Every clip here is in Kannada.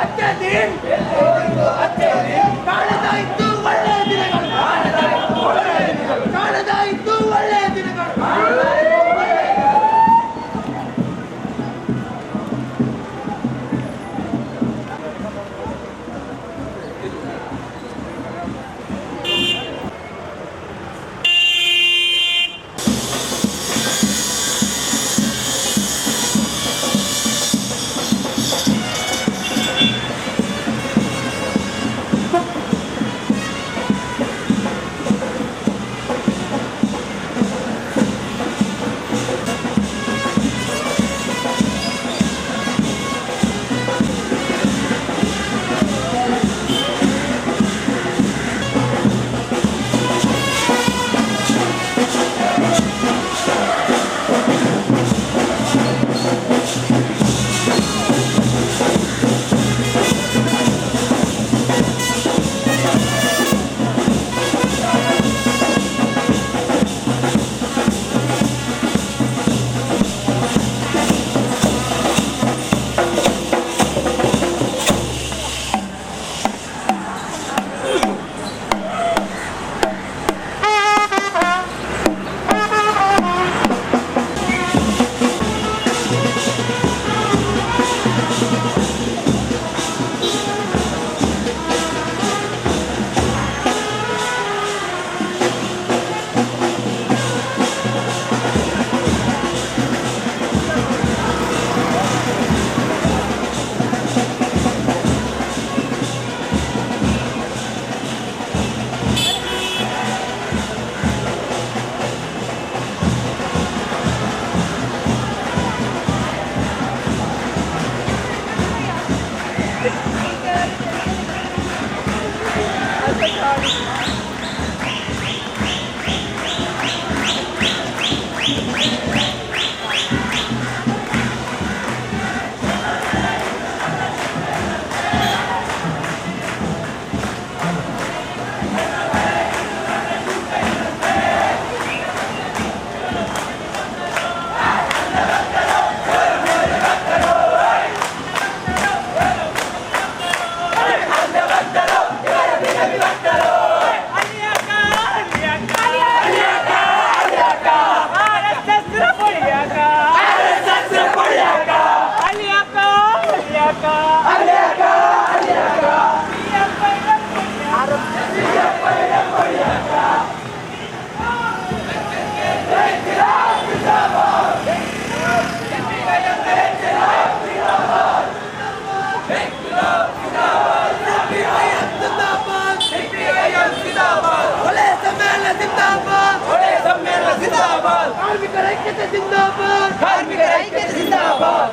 अच्छे दिन ಕಾಣದಾಯಿತು ಒಳ್ಳೆಯ ದಿನಗಳು ಕಾಣದಾಯಿತು ಒಳ್ಳೆಯ ದಿನಗಳು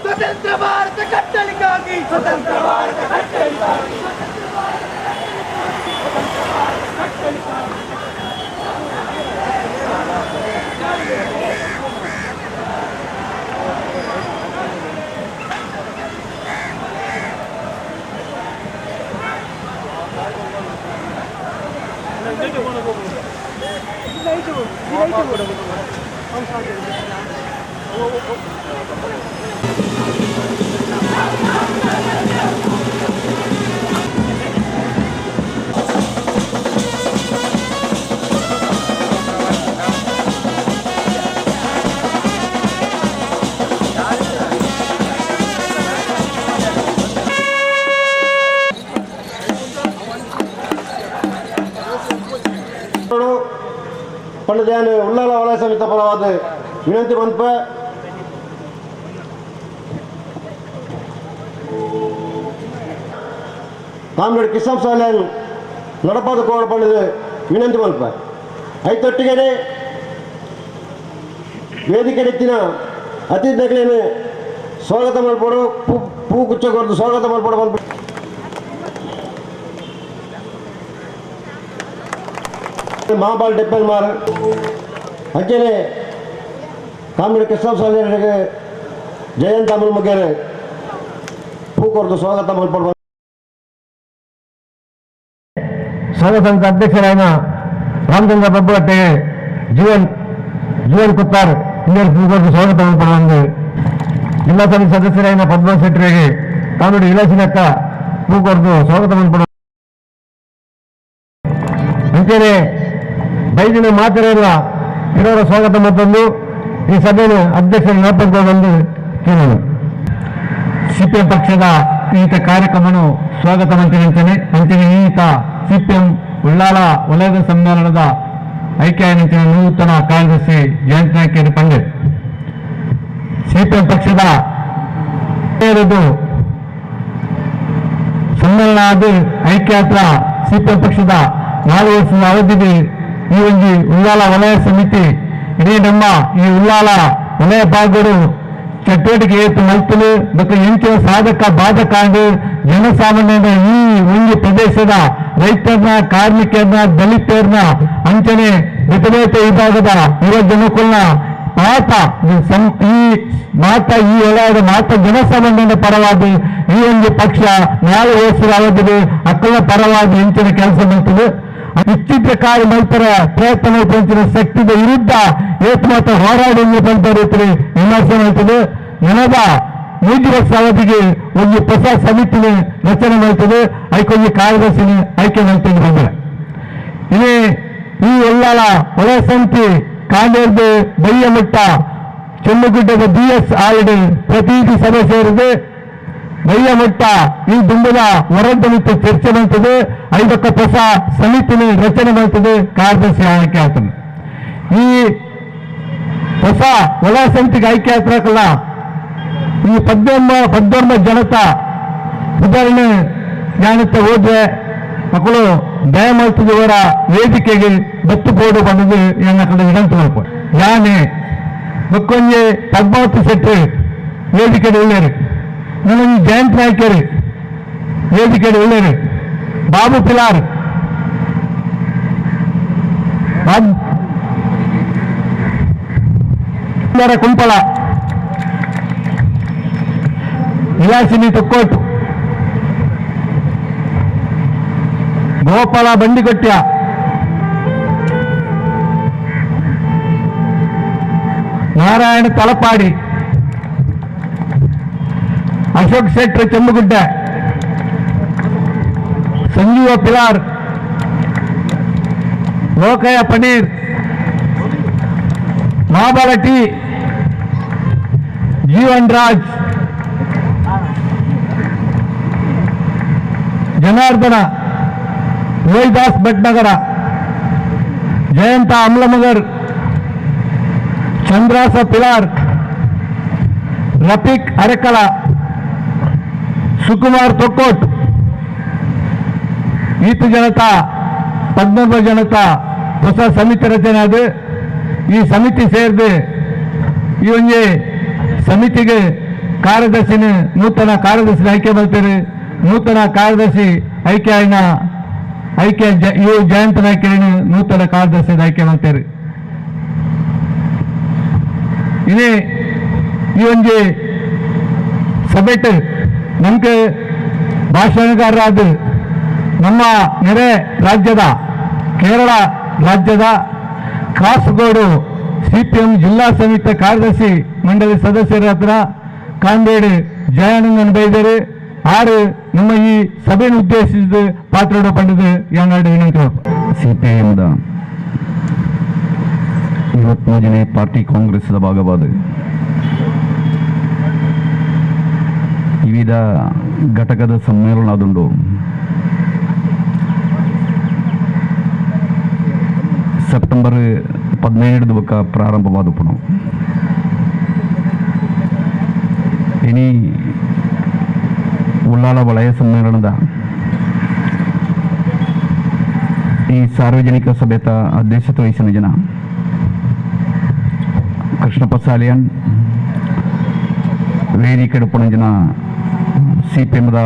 स्वतंत्र भारत कट्टलिಗಾಗಿ स्वतंत्र भारत कट्टलिಗಾಗಿ पंडित उल्लाल वलय समिति परवाद विनंती मनप कामरेड किसम सालन नडपाद कोड पंडित विनंती मनप ऐतोट्टिगे वेदिकेत्तिन अतिथिगळन्नु स्वागत मल्पडु पूगुच्छ कोर्ದು स्वागत मल्पडु महाबाल टेपल मार अंचने कामरेड कृष्ण स्वामी जयंत अमल मुगेरे पूकोर्ದು स्वागत मल्पडु स्वागत अध्यक्षरायन रामचंद्र प्रभु गट्टे जीवन कुत्तार पूकोर्ದು स्वागत मल्पडु जिला समिति सदस्यरायन पद्मा शेट्टी कामरेड विलासिनक्क ಪೂಕೊರ್ದು ಸ್ವಾಗತ ಮಾಡ್ಬಿಡೋಣ. ಅಂತೆಯೇ ಬೈದಿನ ಮಾತರೆಲ್ಲ ಇರೋರ ಸ್ವಾಗತ ಮತ್ತೊಂದು ಈ ಸಭೆಯ ಅಧ್ಯಕ್ಷರ ಜ್ಞಾಪಕಗೊಂಡು ಕೇಳೋಣ. ಸಿಪಿಎಂ ಪಕ್ಷದ ಈತ ಕಾರ್ಯಕ್ರಮವನ್ನು ಸ್ವಾಗತ ಮಾಡ್ತೇನೆ. ಅಂತೆಯೇ ಈತ ಸಿಪಿಎಂ ಉಳ್ಳಾಲ ವಲಯದ ಸಮ್ಮೇಳನದ ಐಕ್ಯ ನೂತನ ಕಾರ್ಯದರ್ಶಿ ಜಯಂತ ನಾಯ್ಕೇರಿ ಪಂಡಿತ್. ಸಿಪಿಎಂ ಪಕ್ಷದ ಸಮ್ಮೇಳನ ಅದು ಐಕ್ಯಾತ್ರ ಸಿಪಿಎಂ ಪಕ್ಷದ 4 ವರ್ಷದ ಅವಧಿಗೆ ಈ ಒಂದು ಉಳ್ಳಾಲ ವಲಯ ಸಮಿತಿ ಇಡೀ ನಮ್ಮ ಈ ಉಳ್ಳಾಲ ವಲಯ ಭಾಗಗಳು ಚಟುವಟಿಕೆ ಏತು ಮಲ್ಪಲು ಮತ್ತು ಇಂಚಿನ ಸಾಧಕ ಬಾಧಕ ಜನಸಾಮಾನ್ಯರ ಈ ಒಂದು ಪ್ರದೇಶದ ರೈತರನ್ನ, ಕಾರ್ಮಿಕರನ್ನ, ದಲಿತರನ್ನ ಅಂಚನೆ ಬೆತಬೇತ ವಿಭಾಗದ ಯುವ ಜನಕುಲ್ನ ಈ ವಲಯದ ಮಾತ್ರ ಜನಸಾಮಾನ್ಯರ ಪರವಾಗಿ ಈ ಒಂದು ಪಕ್ಷ 4 ವರ್ಷದ ಅವಧಿಗೆ ಅಕ್ಕಲ ಪರವಾಗಿ ಇಂಚಿನ ಕೆಲಸ ಮಾಡ್ತದೆ. ನಿಶ್ಚಿತಕಾರಿ ಮಲ್ಪರ ಪ್ರಯತ್ನ ಪಂಚಿನ ಶಕ್ತಿಯ ವಿರುದ್ಧ ಏತ್ ಮಾತ್ರ ಹೋರಾಡಿ ಬಂದ ರೀತಿ ವಿಮರ್ಶೆ ಮಾಡ್ತದೆ. ನನದ 3 ವರ್ಷ ಅವಧಿಗೆ ಒಂದು ಹೊಸ ಸಮಿತಿ ರಚನೆ ಮಾಡ್ತದೆ. ಅದಕ್ಕೊಂದು ಕಾರ್ಯದರ್ಶಿ ಆಯ್ಕೆ ಮಾಡ್ಕೊಂಡು ಬಂದರೆ ಇದೇ ಈ ಉಳ್ಳಾಲ ವಲಯ ಸಮಿತಿ ಕಾಂಡೇರ್ದು ಬಯ್ಯಮಟ್ಟ ಚೆಮ್ಮಗುಡ್ಡದ BS ಆಲ್ರೆಡಿ ಪ್ರತಿನಿಧಿ ಸಭೆ ಸೇರಿದೆ. ಬಯ್ಯಮಟ್ಟ ಈ ದುಂಬದ ಹೊರದಲಿತ ಚರ್ಚೆ ಮಾಡ್ತದೆ. 5 ಹೊಸ ಸಮಿತಿನ ರಚನೆ ಮಾಡ್ತದೆ. ಕಾರ್ಯದರ್ಶಿ ಆಯ್ಕೆ ಆಗ್ತದೆ. ಈ ಹೊಸ ವಲಯ ಸಮಿತಿಗೆ ಆಯ್ಕೆ ಆಗ್ತಕ್ಕಲ್ಲ ಈ 14 ಜನತಾ ಉದಾಹರಣೆ ಜಾಣುತ್ತಾ ಹೋದ್ರೆ ಮಕ್ಕಳು ದಯ ಮಾಡ್ತಿದ್ದ ಅವರ ವೇದಿಕೆಗೆ ಬತ್ತು ಬೋರ್ಡು ಬಂದದ್ದು ನನ್ನ ಕಡೆ ಇಡಂತ ಮಾಡ್ಕೊ ಯಾನೆ ಮಕ್ಕೊಂಜೆ ಪದ್ಮಾವತಿ ಶೆಟ್ಟಿ ವೇದಿಕೆ ಒಳ್ಳೆಯರು, ನನಗೆ ಜಯಂತ್ ನಾಯ್ಕರು ವೇದಿಕೆ ಒಳ್ಳೆಯರು, ಬಾಬು ಪಿಲಾರ್ ಕುಂಪಳ ವಿಲಾಸಿನಿ ತೊಕ್ಕೋಟು, ಗೋಪಾಲ ಬಂಡಿಗೊಟ್ಟ್ಯ, ನಾರಾಯಣ ತಲಪಾಡಿ, ಅಶೋಕ್ ಶೆಟ್ಟಿ ಚೆಮ್ಮಗುಡ್ಡ, ಸಂಜೀವ ಪಿಲಾರ್, ಲೋಕಯ್ಯ ಪನೀರ್, ಮಹಾಬಲ ಟಿ, ಜೀವನ್ ರಾಜ್, ಜನಾರ್ದನ, ರೋಹಿದಾಸ್ ಭಟ್ನಗರ, ಜಯಂತ ಅಮ್ಲಮಗರ್, ಚಂದ್ರಾಸ ಪಿಲಾರ್, ರಫೀಕ್ ಅರೆಕಲ, ಸುಕುಮಾರ್ ತೊಕ್ಕೋಟ್, ಈತ ಜನತಾ 14 ಜನತಾ ಹೊಸ ಸಮಿತಿ ರಚನೆ ಅದು. ಈ ಸಮಿತಿ ಸೇರಿದು ಈ ಒಂದು ಸಮಿತಿಗೆ ಕಾರ್ಯದರ್ಶಿನ ನೂತನ ಕಾರ್ಯದರ್ಶಿ ಆಯ್ಕೆ ಮಾಡ್ತಾರೆ. ನೂತನ ಕಾರ್ಯದರ್ಶಿ ಆಯ್ಕೆ ಜಯಂತ ನಾಯ್ಕರಿನ ನೂತನ ಕಾರ್ಯದರ್ಶಿ ಆಯ್ಕೆ ಮಾಡ್ತಾರೆ. ಇದೇ ಈ ಒಂದು ಸಭೆಟ್ ನಮ್ಗೆ ಭಾಷಣಗಾರರಾದ ನಮ್ಮ ನೆರೆ ರಾಜ್ಯದ ಕೇರಳ ರಾಜ್ಯದ ಕಾಸರಗೋಡು ಸಿಪಿಎಂ ಜಿಲ್ಲಾ ಸಮಿತಿ ಕಾರ್ಯದರ್ಶಿ ಮಂಡಳಿ ಸದಸ್ಯರ ಹತ್ರ ಕಾಂಬೇಡಿ ಜಯಾನಂದನ್ ಬೈದರೆ ಆರು ನಮ್ಮ ಈ ಸಭೆಯನ್ನು ಉದ್ದೇಶಿಸಿದ ಪಾತ್ರ ಪಡೆದು ಯಾನಾಡು ವಿನಂತಿ. ಸಿಪಿಐಎಂದ 23ನೇ ಪಾರ್ಟಿ ಕಾಂಗ್ರೆಸ್ದ ಭಾಗವಾದ ವಿವಿಧ ಘಟಕದ ಸಮ್ಮೇಳನ ಆದುಂಡು ಸೆಪ್ಟೆಂಬರ್ 17 ಬೊಕ್ಕ ಪ್ರಾರಂಭವಾದಪ್ಪು. ಇನಿ ಉಳ್ಳಾಲ ವಲಯ ಸಮ್ಮೇಳನದ ಈ ಸಾರ್ವಜನಿಕ ಸಭೆತ ಅಧ್ಯಕ್ಷತೆ ವಹಿಸಿನ ಜನ ಕೃಷ್ಣಪ್ಪ ಸಾಲಿಯನ್, ವೇದಿಕೆ ಪುಣ ಜನ ಸಿಪಿಎಂದ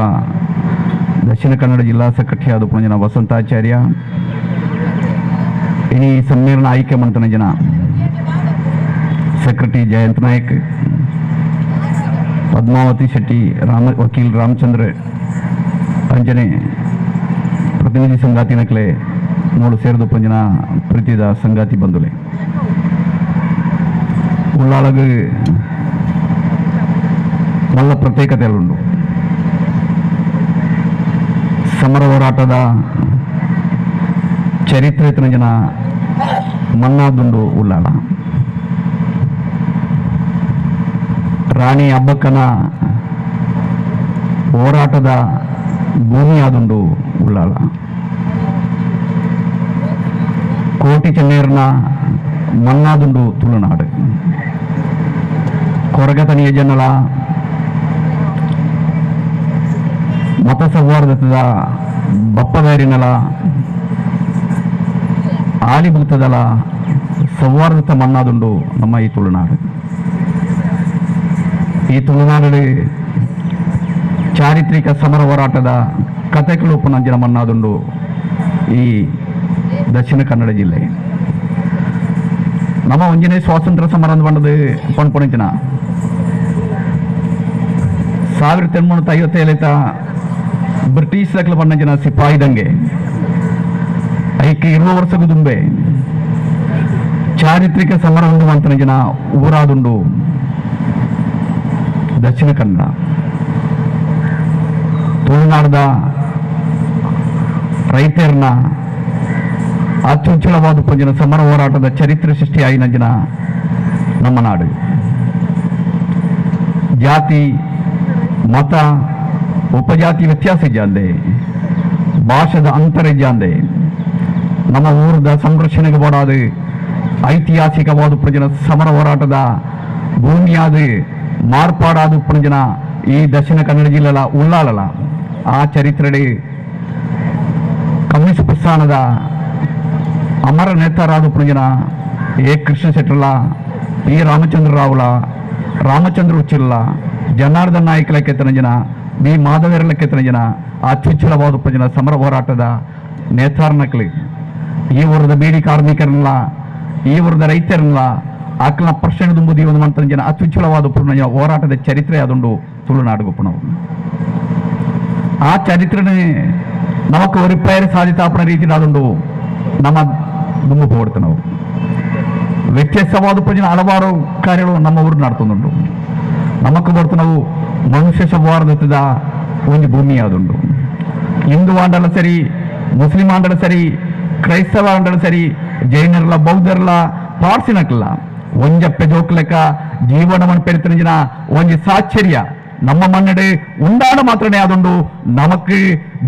ದಕ್ಷಿಣ ಕನ್ನಡ ಜಿಲ್ಲಾ ಸೆಕ್ರೆಟರಿ ಆದ ಪುಣ ಜನ ವಸಂತಾಚಾರ್ಯ, ಇನಿ ಸಮ್ಮೇಳನ ಆಯ್ಕೆ ಮಾಡ್ತಾನೆ ಜನ ಸೆಕ್ರೆಟರಿ ಜಯಂತ್ ನಾಯಕ್, ಪದ್ಮಾವತಿ ಶೆಟ್ಟಿ, ವಕೀಲ್ ರಾಮಚಂದ್ರ ಅಂಜನೆ ಪ್ರತಿನಿಧಿ ಸಂಗಾತಿ ನಕಲೆ 3 ಸೇರಿದ ಪಂಜನ ಪ್ರೀತಿದ ಸಂಗಾತಿ ಬಂಧುಲೆ ಉಳ್ಳಾಳಗೆ ಮಲ್ಲ ಪ್ರತ್ಯೇಕತೆ ಉಂಟು. ಸಮರ ಹೋರಾಟದ ಚರಿತ್ರೆ ಜನ ಮನ್ನಾದುಂಡು ಉಳ್ಳಾಳ ರಾಣಿ ಅಬ್ಬಕ್ಕನ ಹೋರಾಟದ ಭೂಮಿಯಾದುಂಡು ಉಳ್ಳಾಳ ಕೋಟಿ ಚೆನ್ನೇರ್ನ ಮನ್ನಾದುಂಡು ತುಳುನಾಡು ಕೊರಗತನಿಯ ಜನಲ ಮತ ಸೌಹಾರ್ದದ ಬಪ್ಪದಾರಿನಲ ಆಲಿಭೂತದಲ ಸೌಹಾರ್ದತ ಮಣ್ಣಾದುಂಡು ನಮ್ಮ ಈ ತುಳುನಾಡು. ಈ ತುಳುನಾಡಲ್ಲಿ ಚಾರಿತ್ರಿಕ ಸಮರ ಹೋರಾಟದ ಕಥೆಗಳು ಪುನಂಜನ ಮಣ್ಣಾದುಂಡು ಈ ದಕ್ಷಿಣ ಕನ್ನಡ ಜಿಲ್ಲೆ. ನಮ್ಮ ಒಂಜನೇ ಸ್ವಾತಂತ್ರ್ಯ ಸಮರ ಅಂತ ಬಂದದು ಪಣ್ಪೊಣಿಂಚಿನ 1857 ಬ್ರಿಟಿಷ್ ದಾಖಲೆ ಪಣ್ಣಂಚಿನ ಸಿಪಾಯಿದಂಗೆ ಐಕೆ 20 ವರ್ಷಕ್ಕೂ ದುಂಬೆ ಚಾರಿತ್ರಿಕ ಸಮರ ಉಂಡು ಮಂತನಂಚಿನ ಊರಾದುಂಡು ದಕ್ಷಿಣ ಕನ್ನಡ. ತುಳುನಾಡದ ರೈತರನ್ನ ಅತ್ಯುಜ್ವಲವಾದ ಪಂಜನ ಸಮರ ಹೋರಾಟದ ಚರಿತ್ರೆ ಸೃಷ್ಟಿಯಾಯಿನಂಜಿನ ನಮ್ಮ ನಾಡು. ಜಾತಿ ಮತ ಉಪಜಾತಿ ವ್ಯತ್ಯಾಸ ಇಜ್ಜಾಂದೆ, ಭಾಷೆದ ಅಂತರ ಇಜ್ಜಾಂದೆ, ನಮ್ಮ ಊರದ ಸಂರಕ್ಷಣೆಗೆ ಬೋಡಾದ ಐತಿಹಾಸಿಕವಾದ ಪ್ರಜನ ಸಮರ ಹೋರಾಟದ ಭೂಮಿಯಾದ ಮಾರ್ಪಾಡಾದ ಪ್ರಜನ ಈ ದಕ್ಷಿಣ ಕನ್ನಡ ಜಿಲ್ಲೆಲ ಉಳ್ಳಾಳಲ ಆ ಚರಿತ್ರೆ ಕಮ್ಯುನಿಸ್ಟ್ ಪ್ರಸ್ಥಾನದ ಅಮರ ನೇತಾರಾದ ಪ್ರಜನ ಎ ಕೃಷ್ಣ ಶೆಟ್ಟರ್ಲ, ಪಿ ರಾಮಚಂದ್ರರಾವುಲ, ರಾಮಚಂದ್ರ ಉಚ್ಚಿಲ್ಲ, ಜನಾರ್ದನ್ ನಾಯ್ಕ ಲೆಕ್ಕೆತ್ತನ ಜನ, ಬಿ ಮಾಧವರ ಲೆಕ್ಕೆತ್ತನ ಜನ ಅತ್ಯುಜ್ವಲವಾದ ಪ್ರಜನ ಸಮರ ಹೋರಾಟದ ನೇತಾರನಕ್ಲಿ ಈ ಊರದ ಬೀಡಿ ಕಾರ್ಮಿಕರನ್ಲ, ಈ ಊರದ ರೈತರನ್ಲ ಆಕಲ ಪ್ರಶ್ನೆ ತುಂಬುದು ಒಂದು ಮಂತ್ರ ಜನ ಅತ್ಯುಜ್ವಲವಾದ ಪೂರ್ಣ ಹೋರಾಟದ ಚರಿತ್ರೆ ಅದುಂಡು ತುಳುನಾಡುಗೊಪ್ಪನವು. ಆ ಚರಿತ್ರೆನೇ ನಮಕ್ ಒರಿಪಾಯರು ಸಾಧಿತಾಪನ ರೀತಿ ಅದುಂಡು ನಮ್ಮ ದುಂಬು ಪೋಡ್ತು. ನಾವು ವ್ಯತ್ಯಾಸವಾದ ಪ್ರಜನ ಹಲವಾರು ಕಾರ್ಯಗಳು ನಮ್ಮ ಊರು ನಡ್ತುಂಡು. ನಮಕ್ ಬರ್ತು ನಾವು ಮನುಷ್ಯ ಸೌಹಾರ್ದದ ಒಂದು ಭೂಮಿ ಆದುಂಡು. ಹಿಂದೂ ಆಂಡಲ ಸರಿ, ಮುಸ್ಲಿಂ ಆಂಡಲ ಸರಿ, ಕ್ರೈಸ್ತವ ಆಂಡಲ ಸರಿ, ಜೈನರ್ಲ, ಬೌದ್ಧರ್ಲ, ಪಾರ್ಸಿನಕ್ಲ ಒಂಜಪ್ಪೆ ಜೋಕ್ಲೆಕ್ಕ ಜೀವನವನ್ನು ಪೆರಿತಿನ ಜನ ಒಂಜಿ ಸಾಚರ್ಯ ನಮ್ಮ ಮನ್ನಡೆ ಉಂಡಾಡ ಮಾತ್ರನೇ ಆದುಂಡು. ನಮಕ್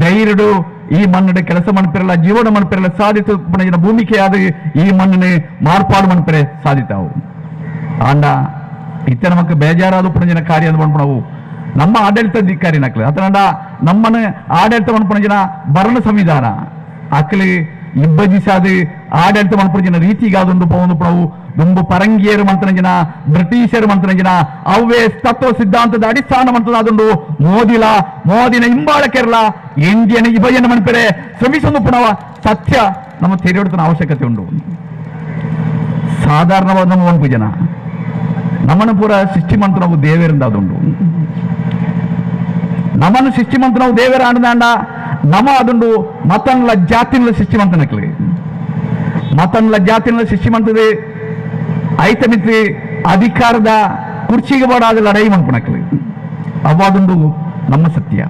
ಧೈರ್ಯಡು ಈ ಮನ್ನಡೆ ಕೆಲಸ ಮನ್ಪಿರಲ್ಲ, ಜೀವನ ಮನ್ಪಿರಲ್ಲ ಸಾಧಿತ ಜನ ಭೂಮಿಕೆ ಆದ ಈ ಮಣ್ಣನೆ ಮಾರ್ಪಾಡು ಮನ್ಪರೆ ಸಾಧಿತಾವು. ಆಂಡ ಇತ್ತೆ ನಮಕ್ ಬೇಜಾರಾದ ಜನ ಕಾರ್ಯ ಅಂತ ಬಂದ್ಬಿಡವು ನಮ್ಮ ಆಡಳಿತ ಅಧಿಕಾರಿ ನಕ್ಲೆ ಅತಂಡ ನಮ್ಮನ್ನ ಆಡಳಿತ ಮನ್ಪಣ ಜನ ಭರಣ ಸಂವಿಧಾನ ಅಕ್ಲಿ ಇಬ್ಬಜಿಸಾದ ಆಡಳಿತ ಮನ್ಪಣ ಜನ ರೀತಿಗಾದೊಂದು ಪವನು ಪಡವು ದುಂಬು ಪರಂಗಿಯರು ಮಂತ್ರನ ಜನ, ಬ್ರಿಟಿಷರು ಮಂತ್ರನ ಜನ ಅವೇ ತತ್ವ ಸಿದ್ಧಾಂತದ ಅಡಿಸ್ಥಾನ ಮಂತ್ರ ಅದೊಂದು ಮೋದಿನ ಹಿಂಬಾಳಕೆರಲ ಎಂಜಿನ ವಿಭಜನೆ ಮನ್ಪೆರೆ ಶ್ರಮಿಸೊಂದು ಪುನವ ಸತ್ಯ ನಮ್ಮ ತೆರೆಯುವ ಅವಶ್ಯಕತೆ ಉಂಟು. ಸಾಧಾರಣವಾದ ನಮ್ಮ ಒಂದು ಜನ ನಮ್ಮನ್ನು ಪೂರ ಸೃಷ್ಟಿ ಮಂತ್ರ ನಾವು ದೇವೇರಿಂದ ಅದುಂಡು. ನಮ್ಮನ್ನು ಸೃಷ್ಟಿ ಮಂತ್ರ ನಾವು ದೇವೇರ ಆಂಡ ನಮ್ಮ ಅದುಂಡು ಮತನ್ಲ ಜಾತಿನ ಸೃಷ್ಟಿ ಮಂತ್ರನಕ್ಲಿ ಮತನ್ಲ ಜಾತಿನ ಸೃಷ್ಟಿ ಮಂತ್ರದ ಐತ ಮಿತ್ರಿ ಅಧಿಕಾರದ ಕುರ್ಚಿಗೆ ಬಾಡಾದ ಲಡೈ ಮನ್ಪಣಕ್ಲಿ ಅವಾದುಂಡು ನಮ್ಮ ಸತ್ಯ.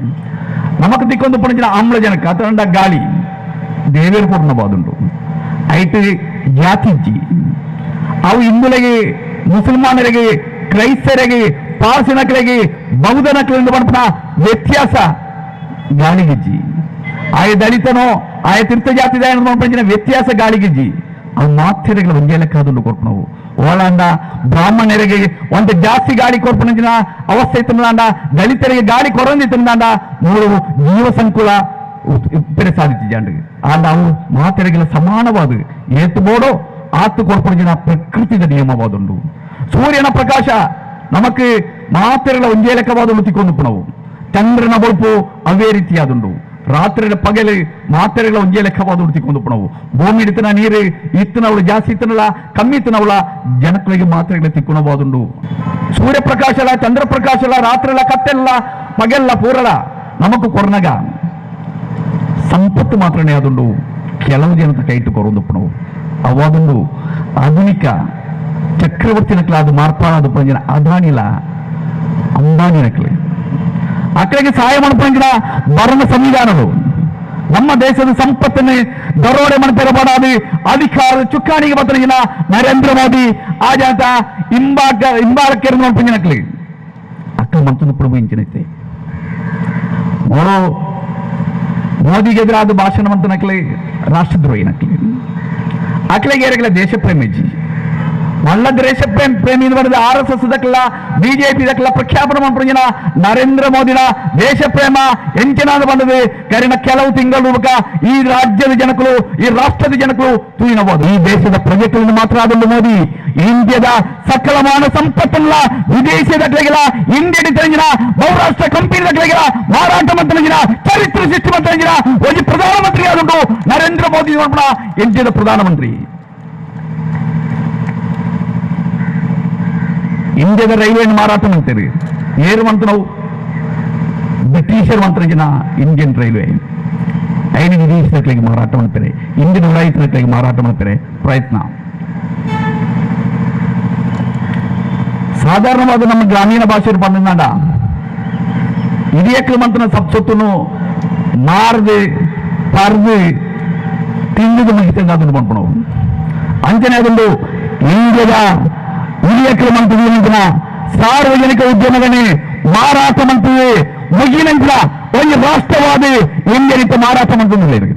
ನಮಕ್ ದಿಕ್ಕೊಂದು ಪುಣಜಿನ ಆಮ್ಲಜನಕ ಅತಂಡ ಗಾಳಿ ದೇವೇರು ಪೂರ್ಣವಾದುಂಡು. ಐಟ್ ಜಾತಿಜ್ಜಿ ಅವು ಹಿಂದುಳಿಗೆ, ಮುಸಲ್ಮಾನರಿಗೆ, ಕ್ರೈಸ್ತರಿಗೆ, ಪಾರ್ಸಿನಕರಿಗೆ, ಬೌದ್ಧ ನಕಲಿಂದ ಪಣಪಣ ವ್ಯತ್ಯಾಸ ಗಾಳಿಗಿಜ್ಜಿ. ಆಯ ದಲಿತನೋ ಆಯ ತೀರ್ಥ ಜಾತಿ ಪಂಚಿನ ವ್ಯತ್ಯಾಸ ಗಾಳಿಗಿಜ್ಜಿ ಅವು ಮಾತ್ರೆಗಳ ಒಂದೇ ಲೆಕ್ಕ ಅದನ್ನು ಕೊರ್ಪಣವು ಓಲಾಂಡ ಬ್ರಾಹ್ಮಣರಿಗೆ ಒಂದು ಜಾಸ್ತಿ ಗಾಳಿ ಕೊರ್ಪಣಂಚಿನ ಅವಸ್ಥೆ ಇತ್ತಂದಾಂಡ, ದಲಿತರಿಗೆ ಗಾಳಿ ಕೊರಂದಿತ್ತಂದಾಂಡ ಮೂರು ಜೀವ ಸಂಕುಲ ಉಪ್ಪೆರೆ ಸಾಧಿಸಿಜಾಂಡ್ ಆಂಡ ಅವು ಮಾತ್ರೆಗಳ ಸಮಾನವಾದ ಏತು ಬೋಡೋ ಆತು ಕೊರ್ಪಣಜಿನ ಪ್ರಕೃತಿದ ನಿಯಮವಾದುಂಡು. ಸೂರ್ಯನ ಪ್ರಕಾಶ ನಮಕ್ ಮಾತ್ರೆಗಳ ಒಂದೇ ಲೆಕ್ಕವಾದ ತಿಕ್ಕೊಂಡು ನಾವು ಚಂದ್ರನ ಬೊಳಪು ಅವೇ ರೀತಿಯಾದುಂಡು. ರಾತ್ರಿ ಪಗಲು ಮಾತ್ರೆಗಳ ಒಂದೇ ಲೆಕ್ಕವಾದ ಉಡ್ತಿಕೊಂಡು ನಾವು ಭೂಮಿ ಇಡ್ತನ ನೀರು ಇತ್ತನವಳು ಜಾಸ್ತಿ ಇತ್ತನಲ್ಲ ಕಮ್ಮಿ ಇತ್ತನವಳ ಜನಗಳಿಗೆ ಮಾತ್ರೆಗಳ ತಿಕ್ಕೊಳವಾದುಂಡು. ಸೂರ್ಯ ಪ್ರಕಾಶಲ, ಚಂದ್ರ ಪ್ರಕಾಶಲ, ರಾತ್ರಿಲ ಕತ್ತೆಲ್ಲ ಪಗೆಲ್ಲ ಪೂರಲ ನಮಕ್ ಕೊರ್ನಗ ಸಂಪತ್ತು ಮಾತ್ರನೇ ಆದುಂಡು. ಕೆಲವು ಜನತ ಕೈ ಇಟ್ಟುಕೊರೋದು ನಾವು ಅವಾದುಂಡು ಆಧುನಿಕ ಚಕ್ರವರ್ತಿ ನಕ್ಲ ಅದು ಮಾರ್ಪಾಡಾದ ಪಂಜನ ಅದಾನಿಲ ಅಂಬಾನಿ ನಕ್ಲೆ ಅಕ್ಕಳಿಗೆ ಸಹಾಯ ಮಾಡ್ಕೊಂಡ ಭರಣ ಸಂವಿಧಾನಗಳು ನಮ್ಮ ದೇಶದ ಸಂಪತ್ತನ್ನು ದರೋಡೆ ಮಾಡ್ತಾರೆ ಬಾಡಾದು ಅಧಿಕಾರ ಚುಕ್ಕಾಣಿಗೆ ಬತ್ತನಿಗಿನ ನರೇಂದ್ರ ಮೋದಿ ಆಜಾತ ಹಿಂಬಾಲಕ್ಕೆ ನೋಡ್ಪಂಜಿನಕ್ಲಿ ಅಕ್ಕ ಮಂತನ ಪ್ರಭು ಇಂಚಿನೈತೆ ನೋಡು ಮೋದಿಗೆ ಎದುರಾದ ಭಾಷಣ ಮಂತನಕ್ಲಿ ರಾಷ್ಟ್ರದ್ರೋಹಿನಕ್ಲಿ ಅಕ್ಲೆಗೇರಗಳ ದೇಶ ಪ್ರೇಮಿಜಿ ಒಳ್ಳ ದೇಶ ಪ್ರೇಮಿ ಬರೆದ RSS ದಕ್ಕಲ್ಲ BJP ದಕ್ಕಲ್ಲ ಪ್ರಖ್ಯಾಪನ ಮಾಡ್ಕೊಂಡ ನರೇಂದ್ರ ಮೋದಿನ ದೇಶ ಪ್ರೇಮ ಎಂಚಿನಾದ ಬಂದದೆ ಕರಿನ ಕೆಲವು ತಿಂಗಳು ಈ ರಾಜ್ಯದ ಜನಕರು ಈ ರಾಷ್ಟ್ರದ ಜನಕರು ತೂಯಿನಬಹುದು ಈ ದೇಶದ ಪ್ರಜೆಗಳನ್ನು ಮಾತ್ರ ಆದೊಂದು ಮೋದಿ ಇಂಡಿಯಾದ ಸಕಲಮಾನ ಸಂಪತ್ತಲ್ಲ ವಿದೇಶದಕ್ಕೆಲ್ಲ ಇಂಡಿಯನ್ ತಂಜಿನ ಬಹುರಾಷ್ಟ್ರ ಕಂಪನಿ ದಕ್ಕೆಲ್ಲ ಮಾರಾಟ ಮಂತ್ರಿನ ಚರಿತ್ರೆ ಸೃಷ್ಟಿ ಮಂತ್ರಿನ ಒಂದು ಪ್ರಧಾನಮಂತ್ರಿ ಆದುಂಟು ನರೇಂದ್ರ ಮೋದಿ ಇಂಡಿಯಾದ ಪ್ರಧಾನಮಂತ್ರಿ ಇಂಡಿಯಾದ ರೈಲ್ವೆ ಮಾರಾಟ ಮಾಡ್ತೇವೆ ಏರು ಮಂತ್ ನಾವು ಬ್ರಿಟಿಷರ್ ಮಂತ್ರಿನ ಇಂಡಿಯನ್ ರೈಲ್ವೆ ಐದು ವಿದೇಶಗಳಿಗೆ ಮಾರಾಟ ಮಾಡ್ತಾರೆ ಇಂಡಿಯನ್ ರೈತರಿಗೆ ಮಾರಾಟ ಮಾಡ್ತಾರೆ ಪ್ರಯತ್ನ ಸಾಧಾರಣವಾದ ನಮ್ಮ ಗ್ರಾಮೀಣ ಭಾಷೆಯಲ್ಲಿ ಬಂದ ಹಿರಿಯಕ್ಕಳು ಮಂತ್ರನ ಸೊತ್ತನ್ನು ಮಾರದೆ ಪರ್ದು ತಿಂದು ಮುಗಿತಂದು ಅದನ್ನು ಬಂದ್ಬಿಡು ಅಂಚನೆ ಅದೊಂದು ಇಂಡಿಯಾದ ಹಿರಿಯಕ್ಕಳು ಮಂತ್ರಿ ಸಾರ್ವಜನಿಕ ಉದ್ಯಮಗಳೇ ಮಾರಾಟ ಮಂತ್ರಿ ಮುಗಿನಂತರ ಒಂದು ರಾಷ್ಟ್ರವಾದಿ ಇಂಡಿಯನಿತ ಮಾರಾಟ ಮಂತ್ರಿ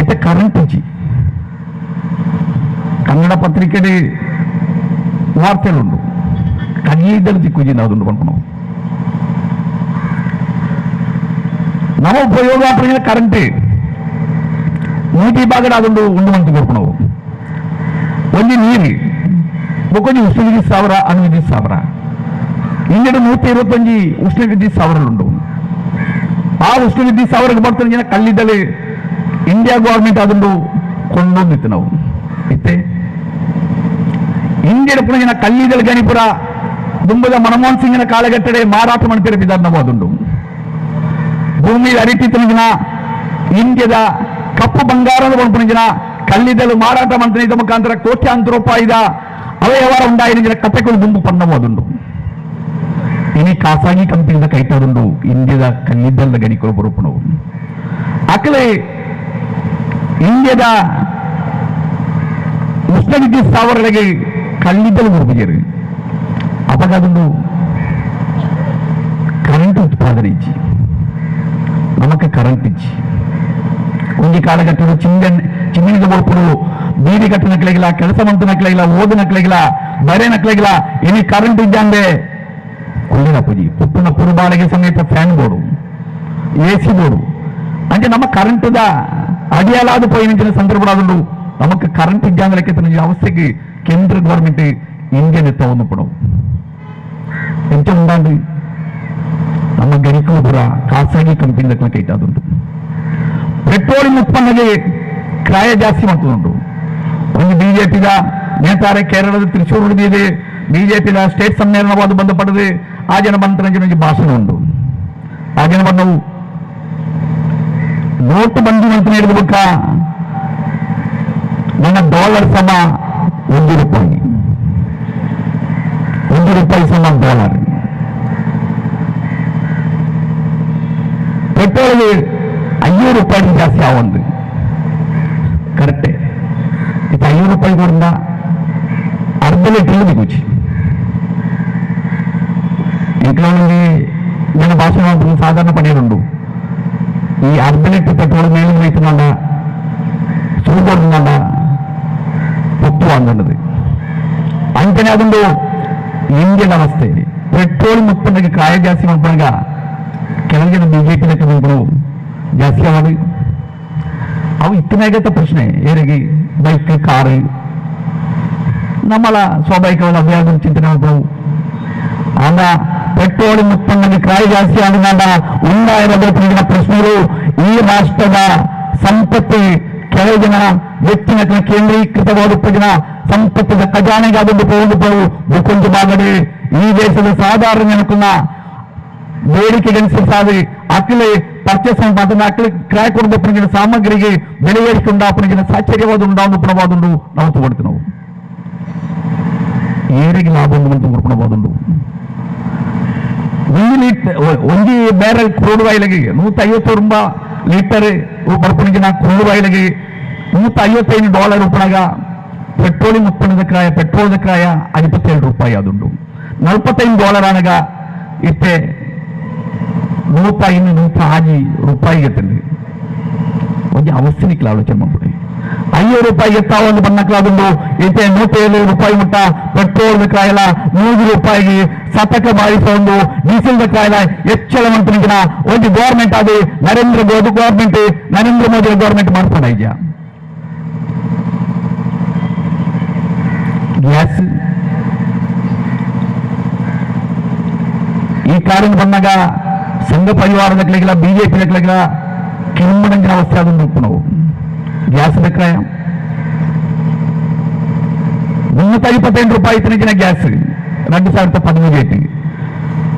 ಈತ ಕರೆಂಟ್ ಹಚ್ಚಿ ಕನ್ನಡ ಪತ್ರಿಕೆಯಲ್ಲಿ ವಾರ್ತೆಗಳುಂಟು ಕನ್ನೀದಲ್ಲಿ ದಿಕ್ಕುಜಿಂದ ಅದೊಂದು ಬಂದ್ಕೊಂಡು ನಮ್ಮ ಉಪಯೋಗ ಕರೆಂಟ್ ನೀತಿ ಭಾಗದ ಅದೊಂದು ಉಂಡು ಮಂತ್ ಕೊಡ್ಕೊಂಡು ಒಂದು ನೀರು ಒಕ್ಕೊಂದು ಉಷ್ಣ ವಿದ್ಯುತ್ ಸಾವಿರ ಅಣು ವಿದ್ಯುತ್ ಸಾವಿರ ಇನ್ನೆರಡು 125 ಉಷ್ಣ ವಿದ್ಯುತ್ ಸಾವಿರలుండు ಆ ಉಷ್ಣ ವಿದ್ಯುತ್ ಸಾವಿರಕ್ಕೆ ಬರ್ತಾರೆ ಕಲ್ಲಿದ್ದಲ್ಲಿ ಇಂಡಿಯಾ ಗವರ್ಮೆಂಟ್ ಅದೊಂದು ಕೊಂಡೊಂದಿತ್ತು ನಾವು ಇತ್ತೆ ಇಂಡಿಯಾ ಪುನಃ ಕಲ್ಲಿದ್ದಲ್ಲಿ ಗಣಿಪುರ ದುಂಬದ ಮನಮೋಹನ್ ಸಿಂಗ್ನ ಕಾಲಘಟ್ಟಡೆ ಮಾರಾಟ ಮಾಡ್ತಾರೆ ಬಿದ್ದಾರ ನಾವು ಅದೊಂದು ಭೂಮಿ ಅರಿತಿನ ಇಂಡಿಯಾದ ಕಪ್ಪು ಬಂಗಾರದ ಬಂಪುಣಿನ ಕಲ್ಲಿದ್ದಲು ಮಾರಾಟ ಮಂತ್ರಿದ ಮುಖಾಂತರ ಕೋಟ್ಯಾಂತರ ರೂಪಾಯಿದ ಅವ್ಯವಹಾರ ಉಂಟಾಯಿನ ಕಥೆಗಳು ಗುಂಪು ಪನ್ನಬಹುದುಂಡು ಇನಿ ಖಾಸಗಿ ಕಂಪನಿಯಿಂದ ಕೈತಾಡುಂಡು ಇಂಡಿಯಾದ ಕಲ್ಲಿದ್ದಲ ಗಣಿಗಳು ಬರುಪಣವು ಅಕಲೆ ಇಂಡಿಯಾದ ಉಷ್ಣ ವಿದ್ಯುತ್ ಸ್ಥಾವರಗಳಿಗೆ ಕಲ್ಲಿದ್ದಲು ಬರುಪುಜರು ಅಪಗಾದುಂಡು ಕರೆಂಟ್ ಉತ್ಪಾದನೆ ಇಚ್ಚಿ ನಮಕ್ಕೆ ಕರೆಂಟ್ ಇಚ್ಚಿ ಒಂದು ಕಾಲಘಟ್ಟಗಳು ಚಿಮ್ಮಿನಿಗೆ ಬರುಪಡು ಬೀದಿ ಕಟ್ಟು ನಕ್ಕಲಿಗಿಲ್ಲ ಕೆಲಸ ಮಂತು ನಕ್ಕಲಿಗಿಲ್ಲ ಓದು ನಕ್ಕಲಿಗಿಲ್ಲ ಬರೆ ನಕ್ಕಲಿಗಿಲ್ಲ ಇನಿ ಕರೆಂಟ್ ಇದ್ದಂಗೆ ಕೊಳ್ಳಿನ ಪೂಜಿ ಪುಟ್ಟನ ಪುರುಬಾಳಿಗೆ ಸಮೇತ ಫ್ಯಾನ್ ಬೋರ್ಡು AC ಬೋರ್ಡು ಅಂದ್ರೆ ನಮ್ಮ ಕರೆಂಟ್ದ ಅಡಿಯಲಾದ ಪೋಯಿನ ಸಂದರ್ಭಗಳು ನಮಗೆ ಕರೆಂಟ್ ಇದ್ದಂಗೆ ತನ್ನ ಅವಸ್ಥೆಗೆ ಕೇಂದ್ರ ಗವರ್ಮೆಂಟ್ ಇಂಡಿಯನ್ ಎತ್ತವನ್ನು ಪಡವು ಎಂತ ಉಂಟಾಂಡು ನಮ್ಮ ಗಣಿಕಲು ಪುರ ಖಾಸಗಿ ಕಂಪನಿ ಕೈತಾದುಂಟು ಪೆಟ್ರೋಲಿಯಂ ಉತ್ಪನ್ನಗೆ ಕ್ರಾಯ ಜಾಸ್ತಿ ಮಾಡ್ತದುಂಟು ಒಂದು ಬಿಜೆಪಿದ ನೇತಾರೆ ಕೇರಳದ ತ್ರಿಶೂರ್ ಹಿಡಿದಿದೆ ಬಿಜೆಪಿದ ಸ್ಟೇಟ್ ಸಮ್ಮೇಳನವಾದ ಬಂದು ಪಡೆದು ಆ ಜನ ಬಂದ ಭಾಷಣ ಉಂಟು ಆ ಜನ ಬಂದವು ನೋಟು ಬಂದು ಅಂತ ಹೇಳಿದ್ಬೇಕ ನನ್ನ ಡಾಲರ್ ಸಮ ₹1 ₹1 ಸಮ ಡಾಲರ್ ಪೆಟ್ರೋಲ್ಗೆ ₹5 ಜಾಸ್ತಿ ಆವಂದು ಕರೆಕ್ಟೇ ಇದು ₹5 ಕೂಡ ಅರ್ಧ ಲೀಟರ್ ದಿಗುಚಿ ఇంట్లోని నేను భాష సాధారణ పనేరుండు ఈ అర్ధ లీటర్ పెట్రోల్ మేలు అవుతుందా చూడబడుతుందా పొత్తు అందన్నది అంతనే అదుండు ఇండియన్ అవಸ್ಥೆ ಪೆಟ್ರೋಲ್ ಉತ್ಪನ್ನಕ್ಕೆ ಕ್ರಾಯ ಜಾಸ್ತಿ ಮಾಡ್ಕೊಂಡಾಗ ಕೆಲವು ಬಿಜೆಪಿ ಲೆಕ್ಕಗಳು ಜಾಸ್ತಿ ಆಗೋದು ಅವು ಇತ್ತನಾಗತ್ತ ಪ್ರಶ್ನೆ ಏರಿಗೆ ಬೈಕ್ ಕಾರು ನಮ್ಮಳ ಸ್ವಾಭಾವಿಕವಾದ ಅಭ್ಯಾಸ ಚಿಂತನೆ ಮಾಡ್ತಾವು ಆಗ ಪೆಟ್ರೋಲ್ ಉತ್ಪನ್ನಕ್ಕೆ ಕ್ರಾಯ ಜಾಸ್ತಿ ಆದಾಗ ಉಂಟಾಗಿರಬೇಕಿನ ಪ್ರಶ್ನೆಗಳು ಈ ರಾಷ್ಟ್ರದ ಸಂಪತ್ತು ಕೆಲವು ಜನ ಹೆಚ್ಚಿನ ಕೇಂದ್ರೀಕೃತವಾದ ಸಂಪತ್ತಿನ ಖಜಾನೆಗಾದೊಂದು ಹೋಗುವುದು ಕೊಂಚ ಭಾಗಡೆ ಈ ದೇಶದ ಸಾಧಾರಣ ಜನಕ್ಕನ್ನ ಬೇಡಿಕೆಗನುಸಾರಿ ಅಕ್ಕಲೆ ಪರ್ಚೇಸ್ ಅದನ್ನ ಅಕ್ಕಲೆ ಕ್ರಾಯ ಕೊಡಬೇಕು ಸಾಮಗ್ರಿಗೆ ಬೆಲೆ ಏರಿಕೆ ಉಂಟಾಪನಿಗೆ ಸಾಚರ್ಯವಾದ ಉಂಟಾಪನವಾದುಂಡು ನಾವು ತಗೊಳ್ತೀವಿ ನಾವು ಏರಿಗೆ ಲಾಭ ಉಂಟು ಒಂದು ಬ್ಯಾರಲ್ ಕ್ರೂಡ್ ಆಯಿಲ್ಗೆ ₹150 ಲೀಟರ್ ಬರ್ಪಣಿನ ಕೊಳ್ಳುವಾಯಿಲಿಗೆ $155 ಉಪಳಗ ಪೆಟ್ರೋಲಿಂಗ್ ಉತ್ಪನ್ನದ ಕ್ರಾಯ ಪೆಟ್ರೋಲ್ದ ಕ್ರಾಯ ₹57 ಅದುಂಡು $45 అనగా ఇస్తే ₹105 ఎత్తండి కొంచెం అవస్థనికి ఆలోచన పంపుడే ₹5 ఎత్తావని బన్నక్లాదుండు అయితే ₹107 ముట్ట పెట్రోల్ క్రాయల ₹100 ಸತಕ ಬಾರಿಸೊಂದು ಡೀಸೆಲ್ ಕ್ರಾಯಲ ಹೆಚ್ಚಳ ಮಂತ್ರಿಗಿನ ಒಂದು ಗೌರ್ಮೆಂಟ್ ಅದು ನರೇಂದ್ರ ಮೋದಿ ಗೌರ್ಮೆಂಟ್ ಮಾಡ್ಕೊಂಡ ಈಗ ಗ್ಯಾಸ್ ಈ ಕಾರಣ ಬಂದಾಗ ಸಂಘ ಪರಿವಾರದಕ್ಕಿಲ್ಲ ಬಿಜೆಪಿಗಳ ಕಿರುಮಣಂಗಿನ ಅವಸ್ಥೆ ಅದನ್ನು ನಾವು ಗ್ಯಾಸ್ ಕ್ರಾಯ ₹358 ತನಗಿನ ಗ್ಯಾಸ್ 2013